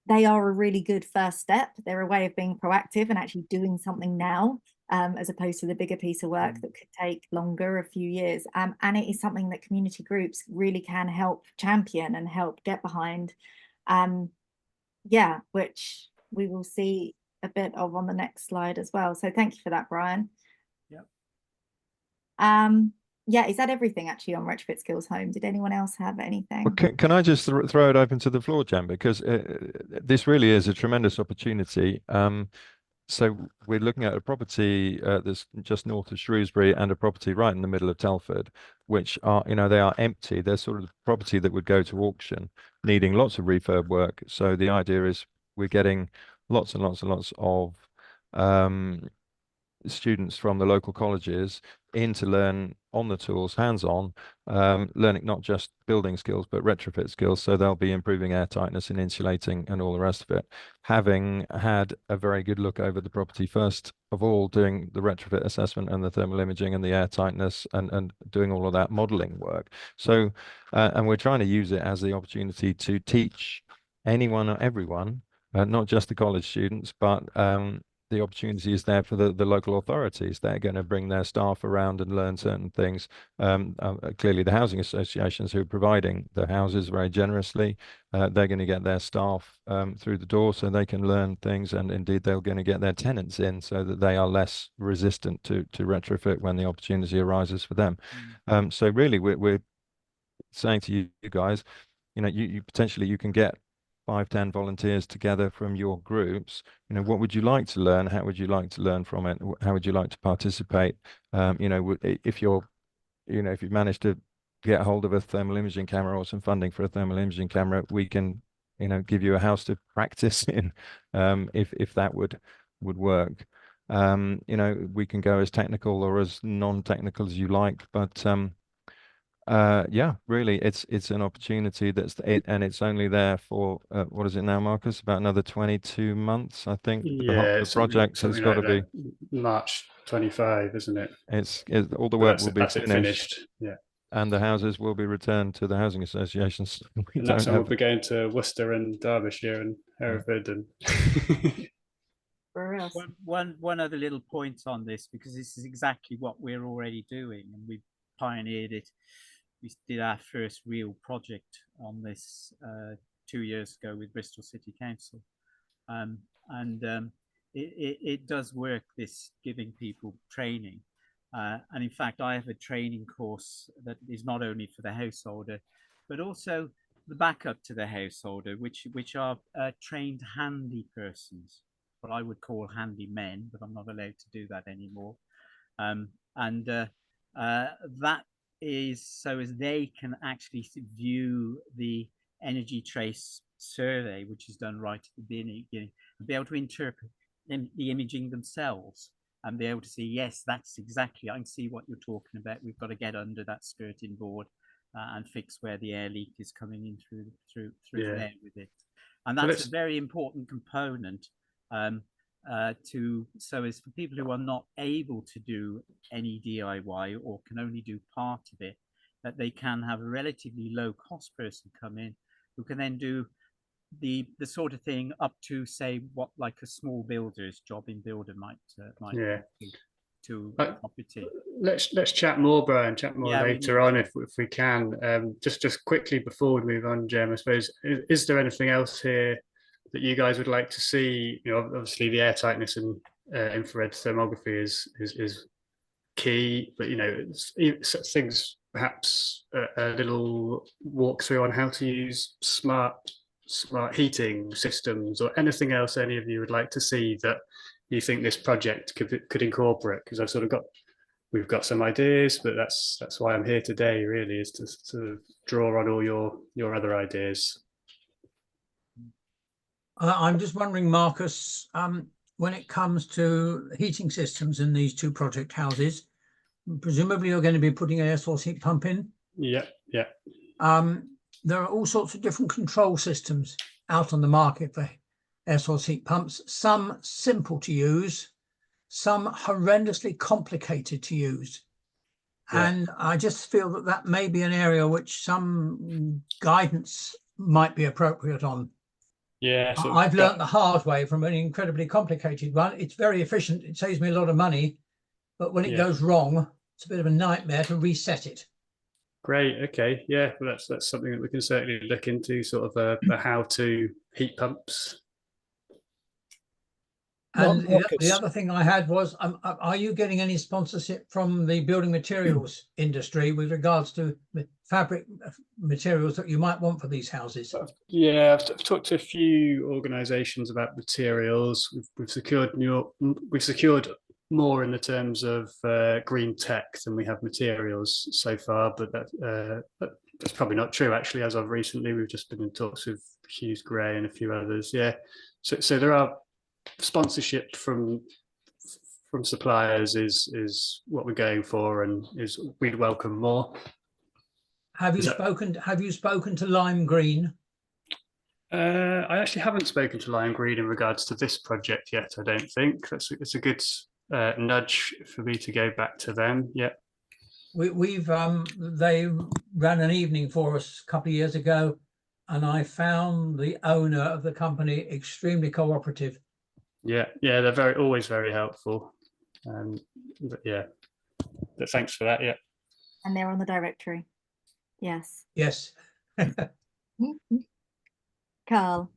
They are a really good first step. They're a way of being proactive and actually doing something now, as opposed to the bigger piece of work that could take longer, a few years. And it is something that community groups really can help champion and help get behind. Which we will see a bit of on the next slide as well. So thank you for that, Brian. Is that everything actually on Retrofit Skills Home? Did anyone else have anything? Well, can I just throw it open to the floor, Jan, because this really is a tremendous opportunity. So we're looking at a property that's just north of Shrewsbury and a property right in the middle of Telford, which are, they are empty. They're sort of the property that would go to auction, needing lots of refurb work. So the idea is we're getting lots and lots and lots of students from the local colleges in to learn on the tools, hands-on, learning not just building skills but retrofit skills. So they'll be improving air tightness and insulating and all the rest of it, having had a very good look over the property first of all, doing the retrofit assessment and the thermal imaging and the air tightness and doing all of that modeling work. So and we're trying to use it as the opportunity to teach anyone or everyone, not just the college students, but the opportunity is there for the local authorities. They're going to bring their staff around and learn certain things. Clearly, the housing associations who are providing the houses very generously, they're going to get their staff through the door so they can learn things, and indeed they're going to get their tenants in so that they are less resistant to retrofit when the opportunity arises for them. So really, we're saying to you guys, you potentially you can get 5-10 volunteers together from your groups. What would you like to learn? How would you like to learn from it? How would you like to participate? If you've managed to get hold of a thermal imaging camera or some funding for a thermal imaging camera, we can give you a house to practice in, if that would work. We can go as technical or as non-technical as you like, but yeah, really, it's an opportunity and it's only there for what is it now, Marcus? About another 22 months, I think. Yeah, the project has got to be March 25, isn't it? It's all the work will be finished. Yeah, and the houses will be returned to the housing associations. And that's when we'll be going to Worcester and Derbyshire and Hereford and. One other little point on this, because this is exactly what we're already doing, and we've pioneered it. We did our first real project on this 2 years ago with Bristol City Council, it does work, this giving people training, and in fact I have a training course that is not only for the householder but also the backup to the householder, which are trained handy persons, what I would call handy men, but I'm not allowed to do that anymore, that is so as they can actually view the energy trace survey, which is done right at the beginning, and be able to interpret the imaging themselves and be able to see, yes, that's exactly, I can see what you're talking about. We've got to get under that skirting board and fix where the air leak is coming in through there with it. And that's a very important component so as for people who are not able to do any DIY or can only do part of it, that they can have a relatively low cost person come in who can then do the sort of thing up to, say, what like a small builder's builder might to property. Let's chat more, Brian. Chat more later on if we can. Just quickly before we move on, Jem, I suppose, is there anything else here that you guys would like to see? Obviously the air tightness and infrared thermography is key, but things, perhaps a little walkthrough on how to use smart heating systems, or anything else any of you would like to see that you think this project could incorporate? Because we've got some ideas, but that's why I'm here today, really, is to sort of draw on all your other ideas. I'm just wondering, Marcus, when it comes to heating systems in these two project houses, presumably you're going to be putting an air source heat pump in. Yeah. There are all sorts of different control systems out on the market for air source heat pumps, some simple to use, some horrendously complicated to use. And I just feel that may be an area which some guidance might be appropriate on. Yeah, so I've learnt the hard way from an incredibly complicated one. It's very efficient. It saves me a lot of money. But when it goes wrong, it's a bit of a nightmare to reset it. Great. Okay. Yeah. Well, that's something that we can certainly look into, sort of a how-to heat pumps. And the other thing I had was, are you getting any sponsorship from the building materials industry with regards to the fabric materials that you might want for these houses? Yeah, I've talked to a few organisations about materials. We've secured more in the terms of green tech than we have materials so far, but that's probably not true, actually. As of recently, we've just been in talks with Hughes Gray and a few others. Yeah, so there are sponsorship from suppliers is what we're going for, and we'd welcome more. Have you spoken to Lime Green? I actually haven't spoken to Lime Green in regards to this project yet. I don't think it's a good nudge for me to go back to them. Yeah, they ran an evening for us a couple of years ago, and I found the owner of the company extremely cooperative. Yeah, they're always very helpful. But thanks for that. Yeah. And they're on the directory. Yes. Yes. Carl.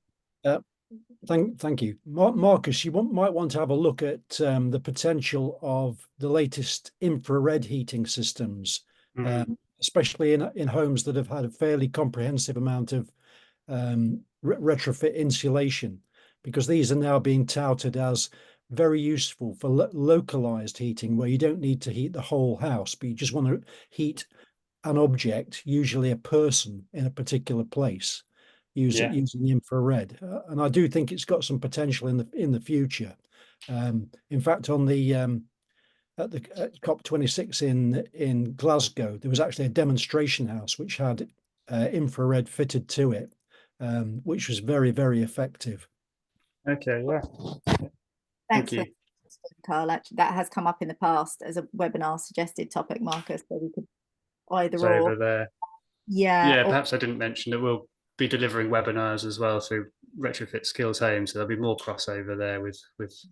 Thank you, Marcus. You might want to have a look at the potential of the latest infrared heating systems, especially in homes that have had a fairly comprehensive amount of retrofit insulation, because these are now being touted as very useful for localized heating, where you don't need to heat the whole house, but you just want to heat an object, usually a person, in a particular place, using infrared. And I do think it's got some potential in the future. In fact, on the at COP26 in Glasgow, there was actually a demonstration house which had infrared fitted to it, which was very, very effective. Okay, yeah. Thanks Thank you, Carl. Actually, that has come up in the past as a webinar suggested topic, Marcus, so we could either it's or. over there. Yeah. Perhaps I didn't mention that we'll be delivering webinars as well through Retrofit Skills Home, so there'll be more crossover there with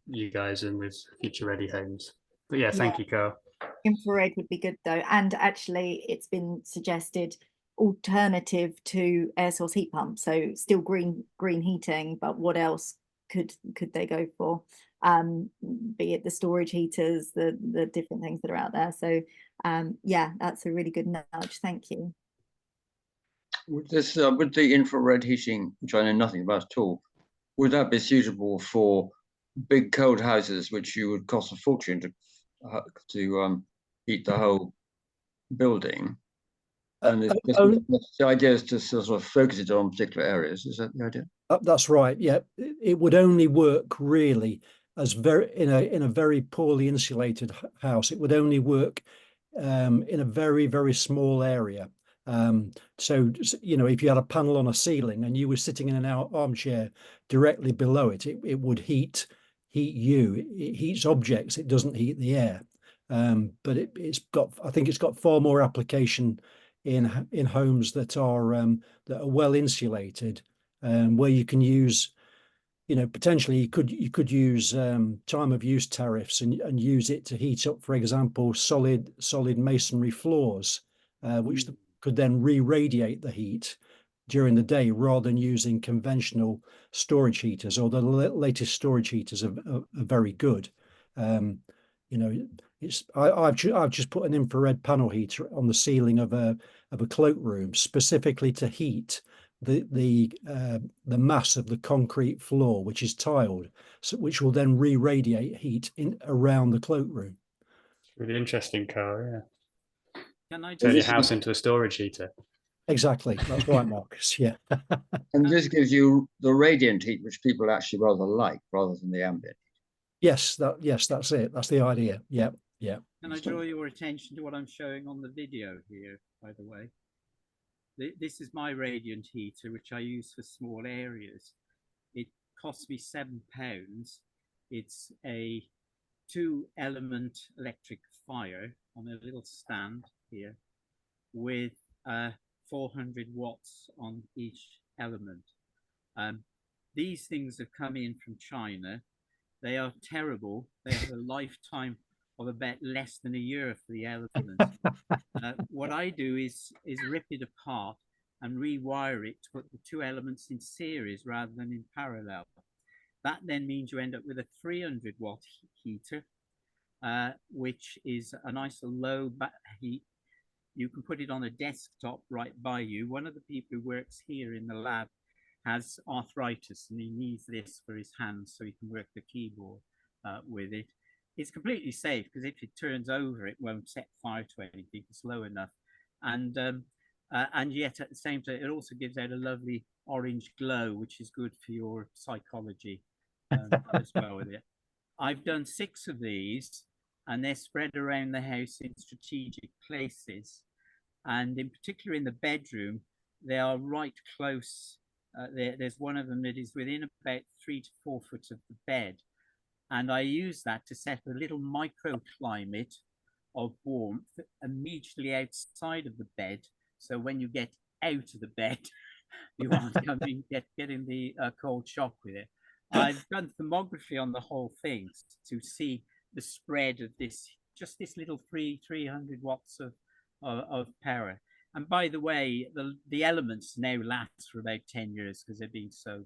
you guys and with Future Ready Homes. But yeah, thank you, Carl. Infrared would be good though, and actually it's been suggested alternative to air source heat pumps, so still green heating, but what else could they go for? Be it the storage heaters, the different things that are out there. So yeah, that's a really good nudge. Thank you. With this, with the infrared heating, which I know nothing about at all, would that be suitable for big cold houses, which you would cost a fortune to heat the whole building? And the idea is to sort of focus it on particular areas. Is that the idea? That's right. Yeah, it would only work really as in a very poorly insulated house. It would only work in a very, very small area. So if you had a panel on a ceiling and you were sitting in an armchair directly below it, it would heat you. It heats objects. It doesn't heat the air. But I think it's got far more application in homes that are well insulated, where you can use, potentially you could use time of use tariffs and use it to heat up, for example, solid masonry floors, which could then re-radiate the heat during the day, rather than using conventional storage heaters. Although the latest storage heaters are very good. I've just put an infrared panel heater on the ceiling of a cloakroom specifically to heat the mass of the concrete floor, which is tiled, which will then re-radiate heat around the cloakroom. Really interesting, Carl. Yeah. Can I turn your house into a storage heater? Exactly, that's right, Marcus. Yeah. And this gives you the radiant heat, which people actually rather like, rather than the ambient. Yes, that's it. That's the idea. Yeah. Can I draw your attention to what I'm showing on the video here, by the way? This is my radiant heater, which I use for small areas. It cost me £7. It's a 2-element electric fire on a little stand here with 400 watts on each element. These things have come in from China. They are terrible. They have a lifetime of about less than a year for the elements. What I do is rip it apart and rewire it to put the 2 elements in series rather than in parallel. That then means you end up with a 300 watt heater, which is a nice low heat. You can put it on a desktop right by you. One of the people who works here in the lab has arthritis and he needs this for his hands so he can work the keyboard with it. It's completely safe because if it turns over, it won't set fire to anything. It's low enough, and yet at the same time, it also gives out a lovely orange glow, which is good for your psychology as well with it. I've done 6 of these, and they're spread around the house in strategic places, and in particular in the bedroom, they are right close. There's one of them that is within about 3 to 4 foot of the bed. And I use that to set a little microclimate of warmth immediately outside of the bed. So when you get out of the bed, you aren't getting the cold shock with it. I've done thermography on the whole thing to see the spread of this, just this little 300 watts of power. And by the way, the elements now last for about 10 years because they're being so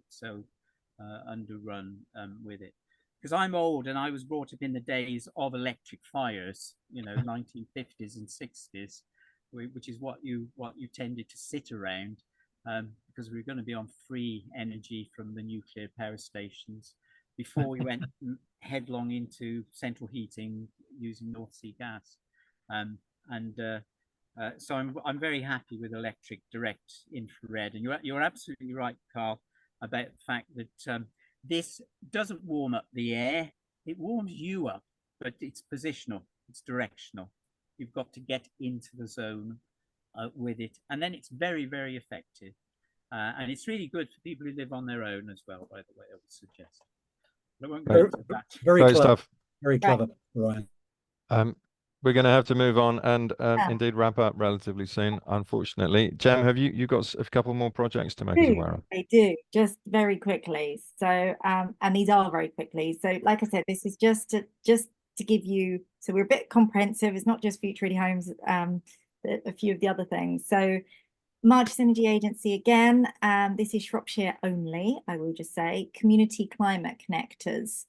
underrun with it. Because I'm old and I was brought up in the days of electric fires, 1950s and 60s, which is what you tended to sit around, because we were going to be on free energy from the nuclear power stations before we went headlong into central heating using North Sea gas. So I'm very happy with electric direct infrared, and you're absolutely right, Carl, about the fact that this doesn't warm up the air; it warms you up, but it's positional, it's directional. You've got to get into the zone with it, and then it's very, very effective, and it's really good for people who live on their own as well. By the way, I would suggest. I won't go into that. Very Great clever. stuff. Very clever, Ryan. We're going to have to move on and indeed wrap up relatively soon, unfortunately. Jem, have you got a couple more projects to make us aware of? I do, just very quickly. So, and these are very quickly. So, like I said, this is just to give you. So we're a bit comprehensive. It's not just Future Ready Homes. A few of the other things. So, Marches Energy Agency again. This is Shropshire only. I will just say Community Climate Connectors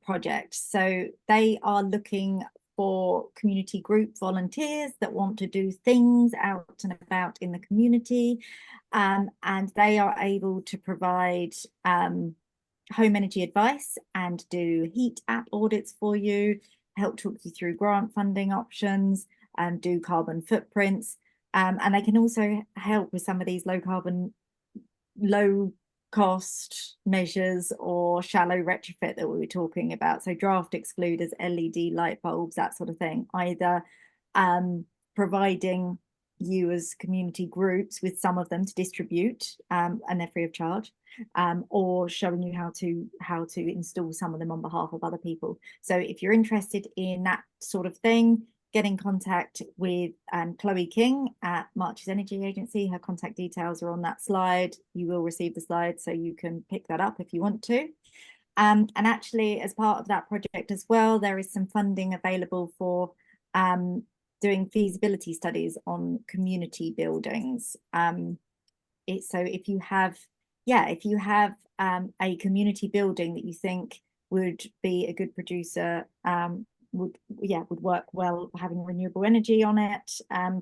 project. So they are looking for community group volunteers that want to do things out and about in the community, and they are able to provide home energy advice and do heat app audits for you, help talk you through grant funding options, and do carbon footprints, and they can also help with some of these low cost measures or shallow retrofit that we were talking about. So draft excluders, LED light bulbs, that sort of thing, either providing you as community groups with some of them to distribute, and they're free of charge, or showing you how to install some of them on behalf of other people. So if you're interested in that sort of thing, get in contact with Chloe King at Marches Energy Agency. Her contact details are on that slide. You will receive the slide, so you can pick that up if you want to. And actually, as part of that project as well, there is some funding available for doing feasibility studies on community buildings. So if you have a community building that you think would be a good producer, would work well, having renewable energy on it,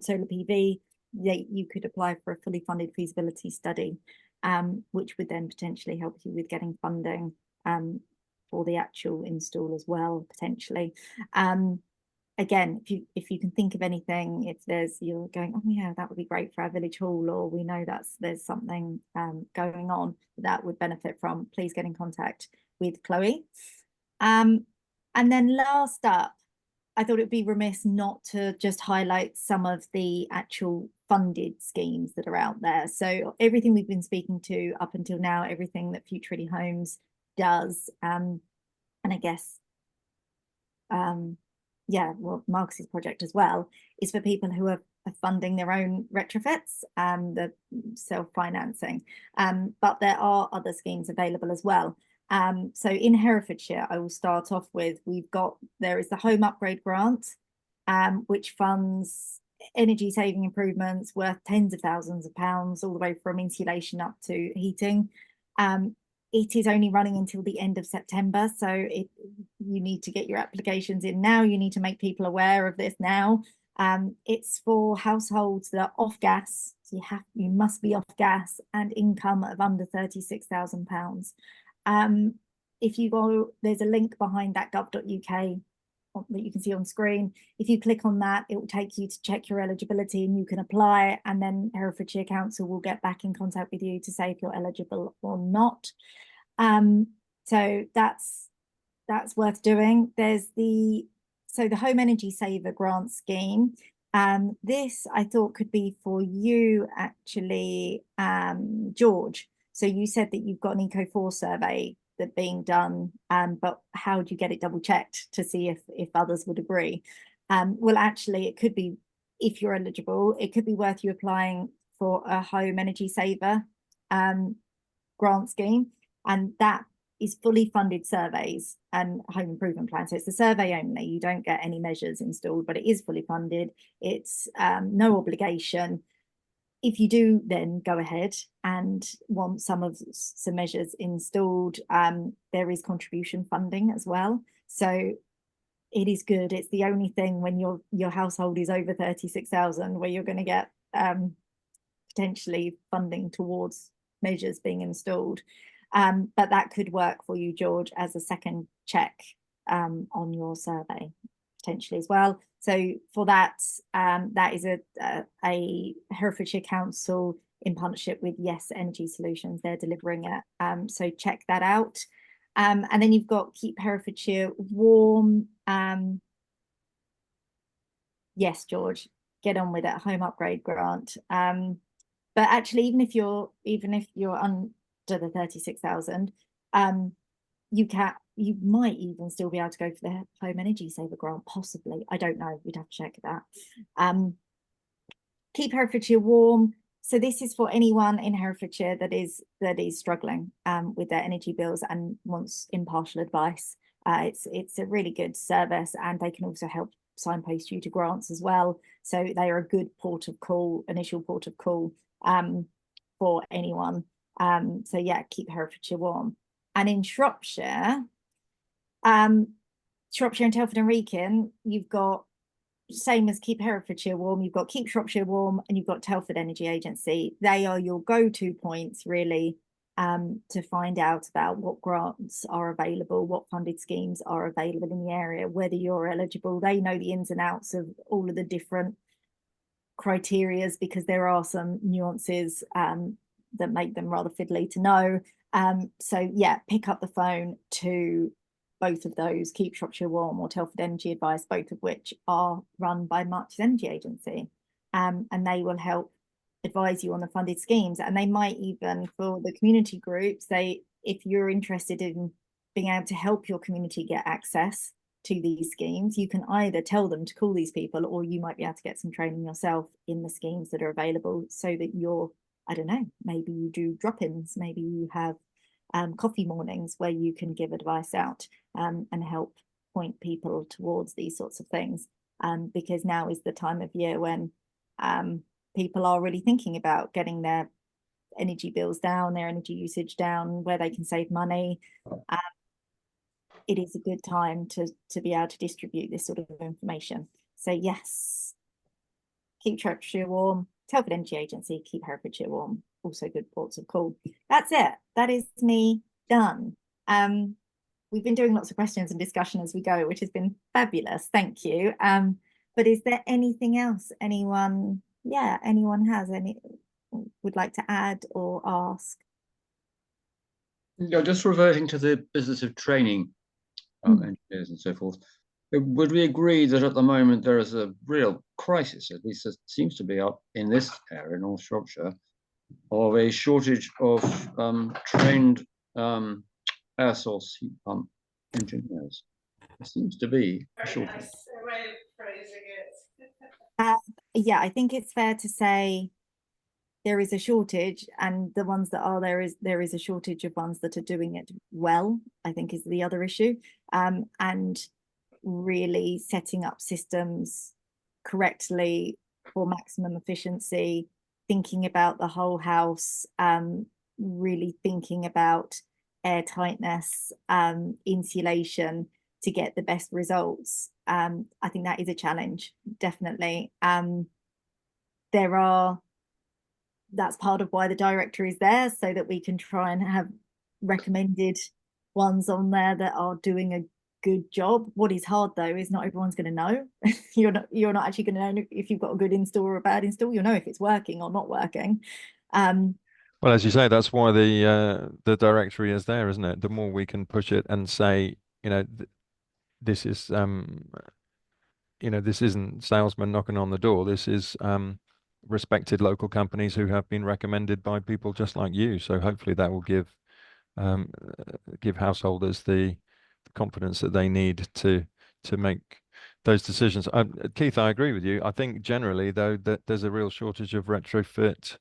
solar PV, you could apply for a fully funded feasibility study, which would then potentially help you with getting funding for the actual install as well, potentially. Again, if you can think of anything, if you're going, oh yeah, that would be great for our village hall, or we know there's something going on that would benefit from, please get in contact with Chloe. And then last up, I thought it would be remiss not to just highlight some of the actual funded schemes that are out there. So everything we've been speaking to up until now, everything that Future Ready Homes does, and I guess, Marcus's project as well, is for people who are funding their own retrofits and the self-financing. But there are other schemes available as well. So in Herefordshire, I will start off with, there is the Home Upgrade Grant, which funds energy saving improvements worth tens of thousands of pounds, all the way from insulation up to heating. It is only running until the end of September, so you need to get your applications in now. You need to make people aware of this now. It's for households that are off gas, so you must be off gas, and income of under £36,000. If you go, there's a link behind that gov.uk that you can see on screen. If you click on that, it will take you to check your eligibility and you can apply, and then Herefordshire Council will get back in contact with you to say if you're eligible or not. So that's worth doing. There's the Home Energy Saver Grant Scheme. This I thought could be for you actually, George. So you said that you've got an Eco4 survey that being done, but how do you get it double checked to see if others would agree? Well, actually, it could be, if you're eligible, it could be worth you applying for a Home Energy Saver grant scheme, and that is fully funded surveys and home improvement plans. So it's the survey only. You don't get any measures installed, but it is fully funded. It's no obligation. If you do then go ahead and want some measures installed, there is contribution funding as well. So it is good. It's the only thing when your household is over 36,000 where you're going to get potentially funding towards measures being installed. But that could work for you, George, as a second check on your survey potentially as well. So for that, that is a Herefordshire Council in partnership with Yes Energy Solutions. They're delivering it. So check that out. And then you've got Keep Herefordshire Warm. Yes, George, get on with it. Home upgrade grant. But actually, even if you're under the 36,000, you might even still be able to go for the Home Energy Saver grant, possibly. I don't know. We'd have to check that. Keep Herefordshire Warm. So this is for anyone in Herefordshire that is struggling with their energy bills and wants impartial advice. It's a really good service, and they can also help signpost you to grants as well. So they are a good initial port of call for anyone. So yeah, keep Herefordshire warm. And in Shropshire, Shropshire and Telford and Wrekin, you've got, same as Keep Herefordshire Warm, you've got Keep Shropshire Warm and you've got Telford Energy Agency. They are your go-to points really to find out about what grants are available, what funded schemes are available in the area, whether you're eligible. They know the ins and outs of all of the different criterias, because there are some nuances that make them rather fiddly to know. So yeah, pick up the phone to both of those, Keep Shropshire Warm or Telford Energy Advice, both of which are run by March's Energy Agency, and they will help advise you on the funded schemes. And they might even, for the community groups, if you're interested in being able to help your community get access to these schemes, you can either tell them to call these people, or you might be able to get some training yourself in the schemes that are available, so that you're, I don't know, maybe you do drop-ins, maybe you have coffee mornings where you can give advice out and help point people towards these sorts of things, because now is the time of year when people are really thinking about getting their energy bills down, their energy usage down, where they can save money. It is a good time to be able to distribute this sort of information. So yes, Keep Shropshire Warm, Telford Energy Agency, Keep Herefordshire Warm, also good ports of call. That's it. That is me done. We've been doing lots of questions and discussion as we go, which has been fabulous. Thank you. But is there anything else anyone would like to add or ask? Yeah, just reverting to the business of training engineers and so forth. Would we agree that at the moment there is a real crisis, at least it seems to be up in this area, North Shropshire, of a shortage of trained air source heat pump engineers? There seems to be a shortage. Nice way of phrasing it. Yeah, I think it's fair to say there is a shortage, and the ones that are there is a shortage of ones that are doing it well, I think, is the other issue. And really setting up systems correctly for maximum efficiency, thinking about the whole house, really thinking about air tightness, insulation to get the best results. I think that is a challenge, definitely. That's part of why the director is there, so that we can try and have recommended ones on there that are doing a good job. What is hard though is not everyone's going to know. You're not actually going to know if you've got a good install or a bad install. You'll know if it's working or not working. Well, as you say, that's why the directory is there, isn't it? The more we can push it and say, this is this isn't salesmen knocking on the door. This is respected local companies who have been recommended by people just like you. So hopefully that will give householders the confidence that they need to make those decisions. Keith, I agree with you. I think generally though that there's a real shortage of retrofit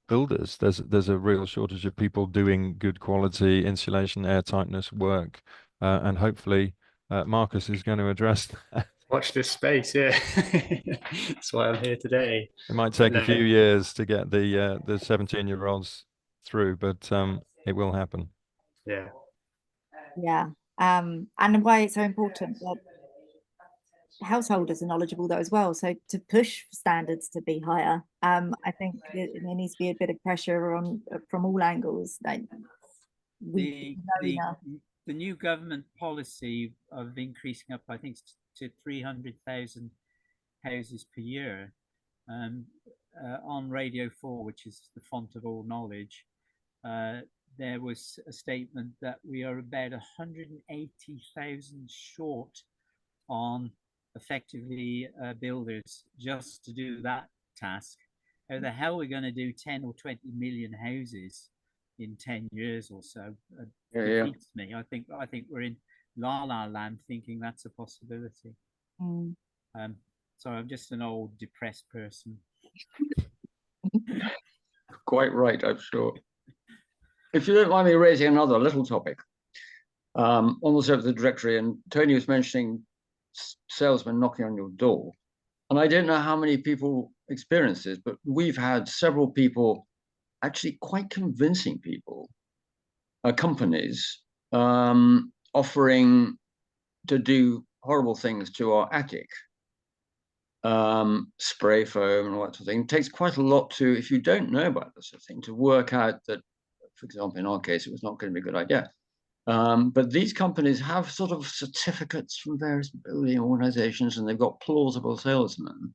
builders. There's a real shortage of people doing good quality insulation, air tightness work, and hopefully Marcus is going to address that. Watch this space, yeah. That's why I'm here today. It might take No. a few years to get the 17-year-olds through, but it will happen. Yeah. Yeah. And why it's so important that householders are knowledgeable though as well. So to push standards to be higher, I think there needs to be a bit of pressure on from all angles. Like the new government policy of increasing up, I think, to 300,000 houses per year. On Radio 4, which is the font of all knowledge, there was a statement that we are about 180,000 short on effectively builders just to do that task. How the hell are we going to do 10 or 20 million houses in 10 years or so? Defeats me. I think we're in la la land thinking that's a possibility. So I'm just an old depressed person. Quite right, I'm sure. If you don't mind me raising another little topic on the subject of the directory, and Tony was mentioning salesmen knocking on your door, and I don't know how many people experience this, but we've had several people, actually quite convincing people, companies offering to do horrible things to our attic, spray foam and all that sort of thing. It takes quite a lot to, if you don't know about this sort of thing, to work out that, for example, in our case, it was not going to be a good idea. But these companies have sort of certificates from various building organizations, and they've got plausible salesmen,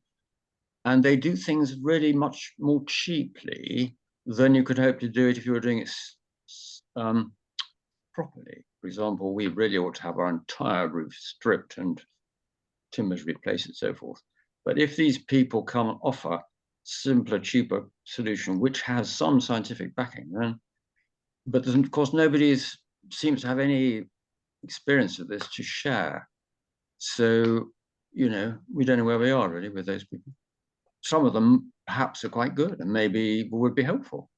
and they do things really much more cheaply than you could hope to do it if you were doing it properly. For example, we really ought to have our entire roof stripped and timbers replaced and so forth. But if these people come and offer simpler, cheaper solution, which has some scientific backing, then, but of course nobody seems to have any experience of this to share. So, you know, we don't know where we are really with those people. Some of them perhaps are quite good and maybe would be helpful.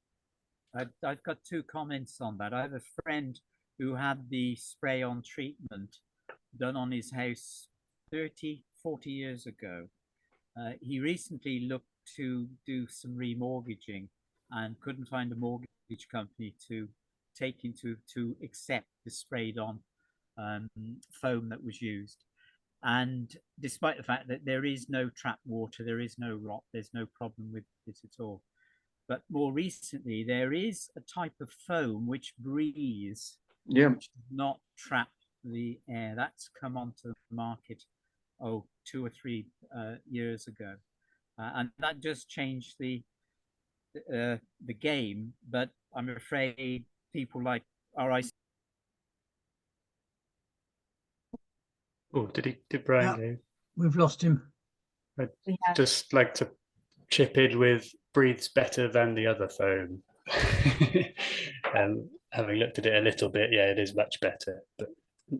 I've got two comments on that. I have a friend who had the spray-on treatment done on his house 30, 40 years ago. He recently looked to do some remortgaging and couldn't find a mortgage company to take into to accept the sprayed on foam that was used. And despite the fact that there is no trapped water, there is no rot, there's no problem with this at all. But more recently, there is a type of foam which breathes, which does not trap the air. That's come onto the market, 2 or 3 years ago. And that just changed the game. But I'm afraid people like RIC. Oh, did Brian go? We've lost him. I'd just like to chip in with breathes better than the other foam. Having looked at it a little bit, yeah, it is much better, but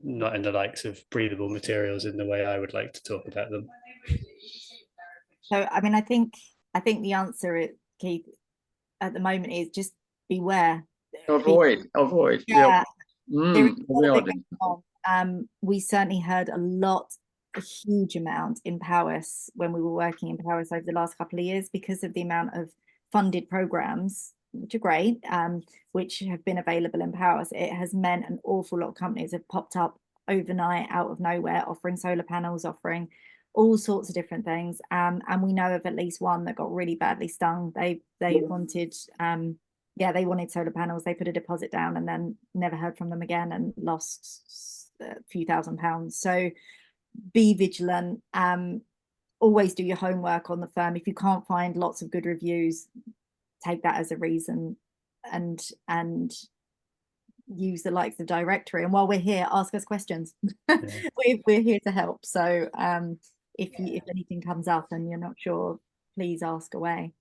not in the likes of breathable materials in the way I would like to talk about them. So, I mean, I think the answer, Keith, at the moment is just beware. Avoid. Yeah. We certainly heard a huge amount in Powys when we were working in Powys over the last couple of years because of the amount of funded programs, which are great, which have been available in Powys. It has meant an awful lot of companies have popped up overnight out of nowhere, offering solar panels, offering all sorts of different things. And we know of at least one that got really badly stung. They wanted they wanted solar panels. They put a deposit down and then never heard from them again and lost a few £1,000s. So be vigilant. Always do your homework on the firm. If you can't find lots of good reviews, take that as a reason and use the likes of directory. And while we're here, ask us questions. We're here to help. So if anything comes up and you're not sure, please ask away.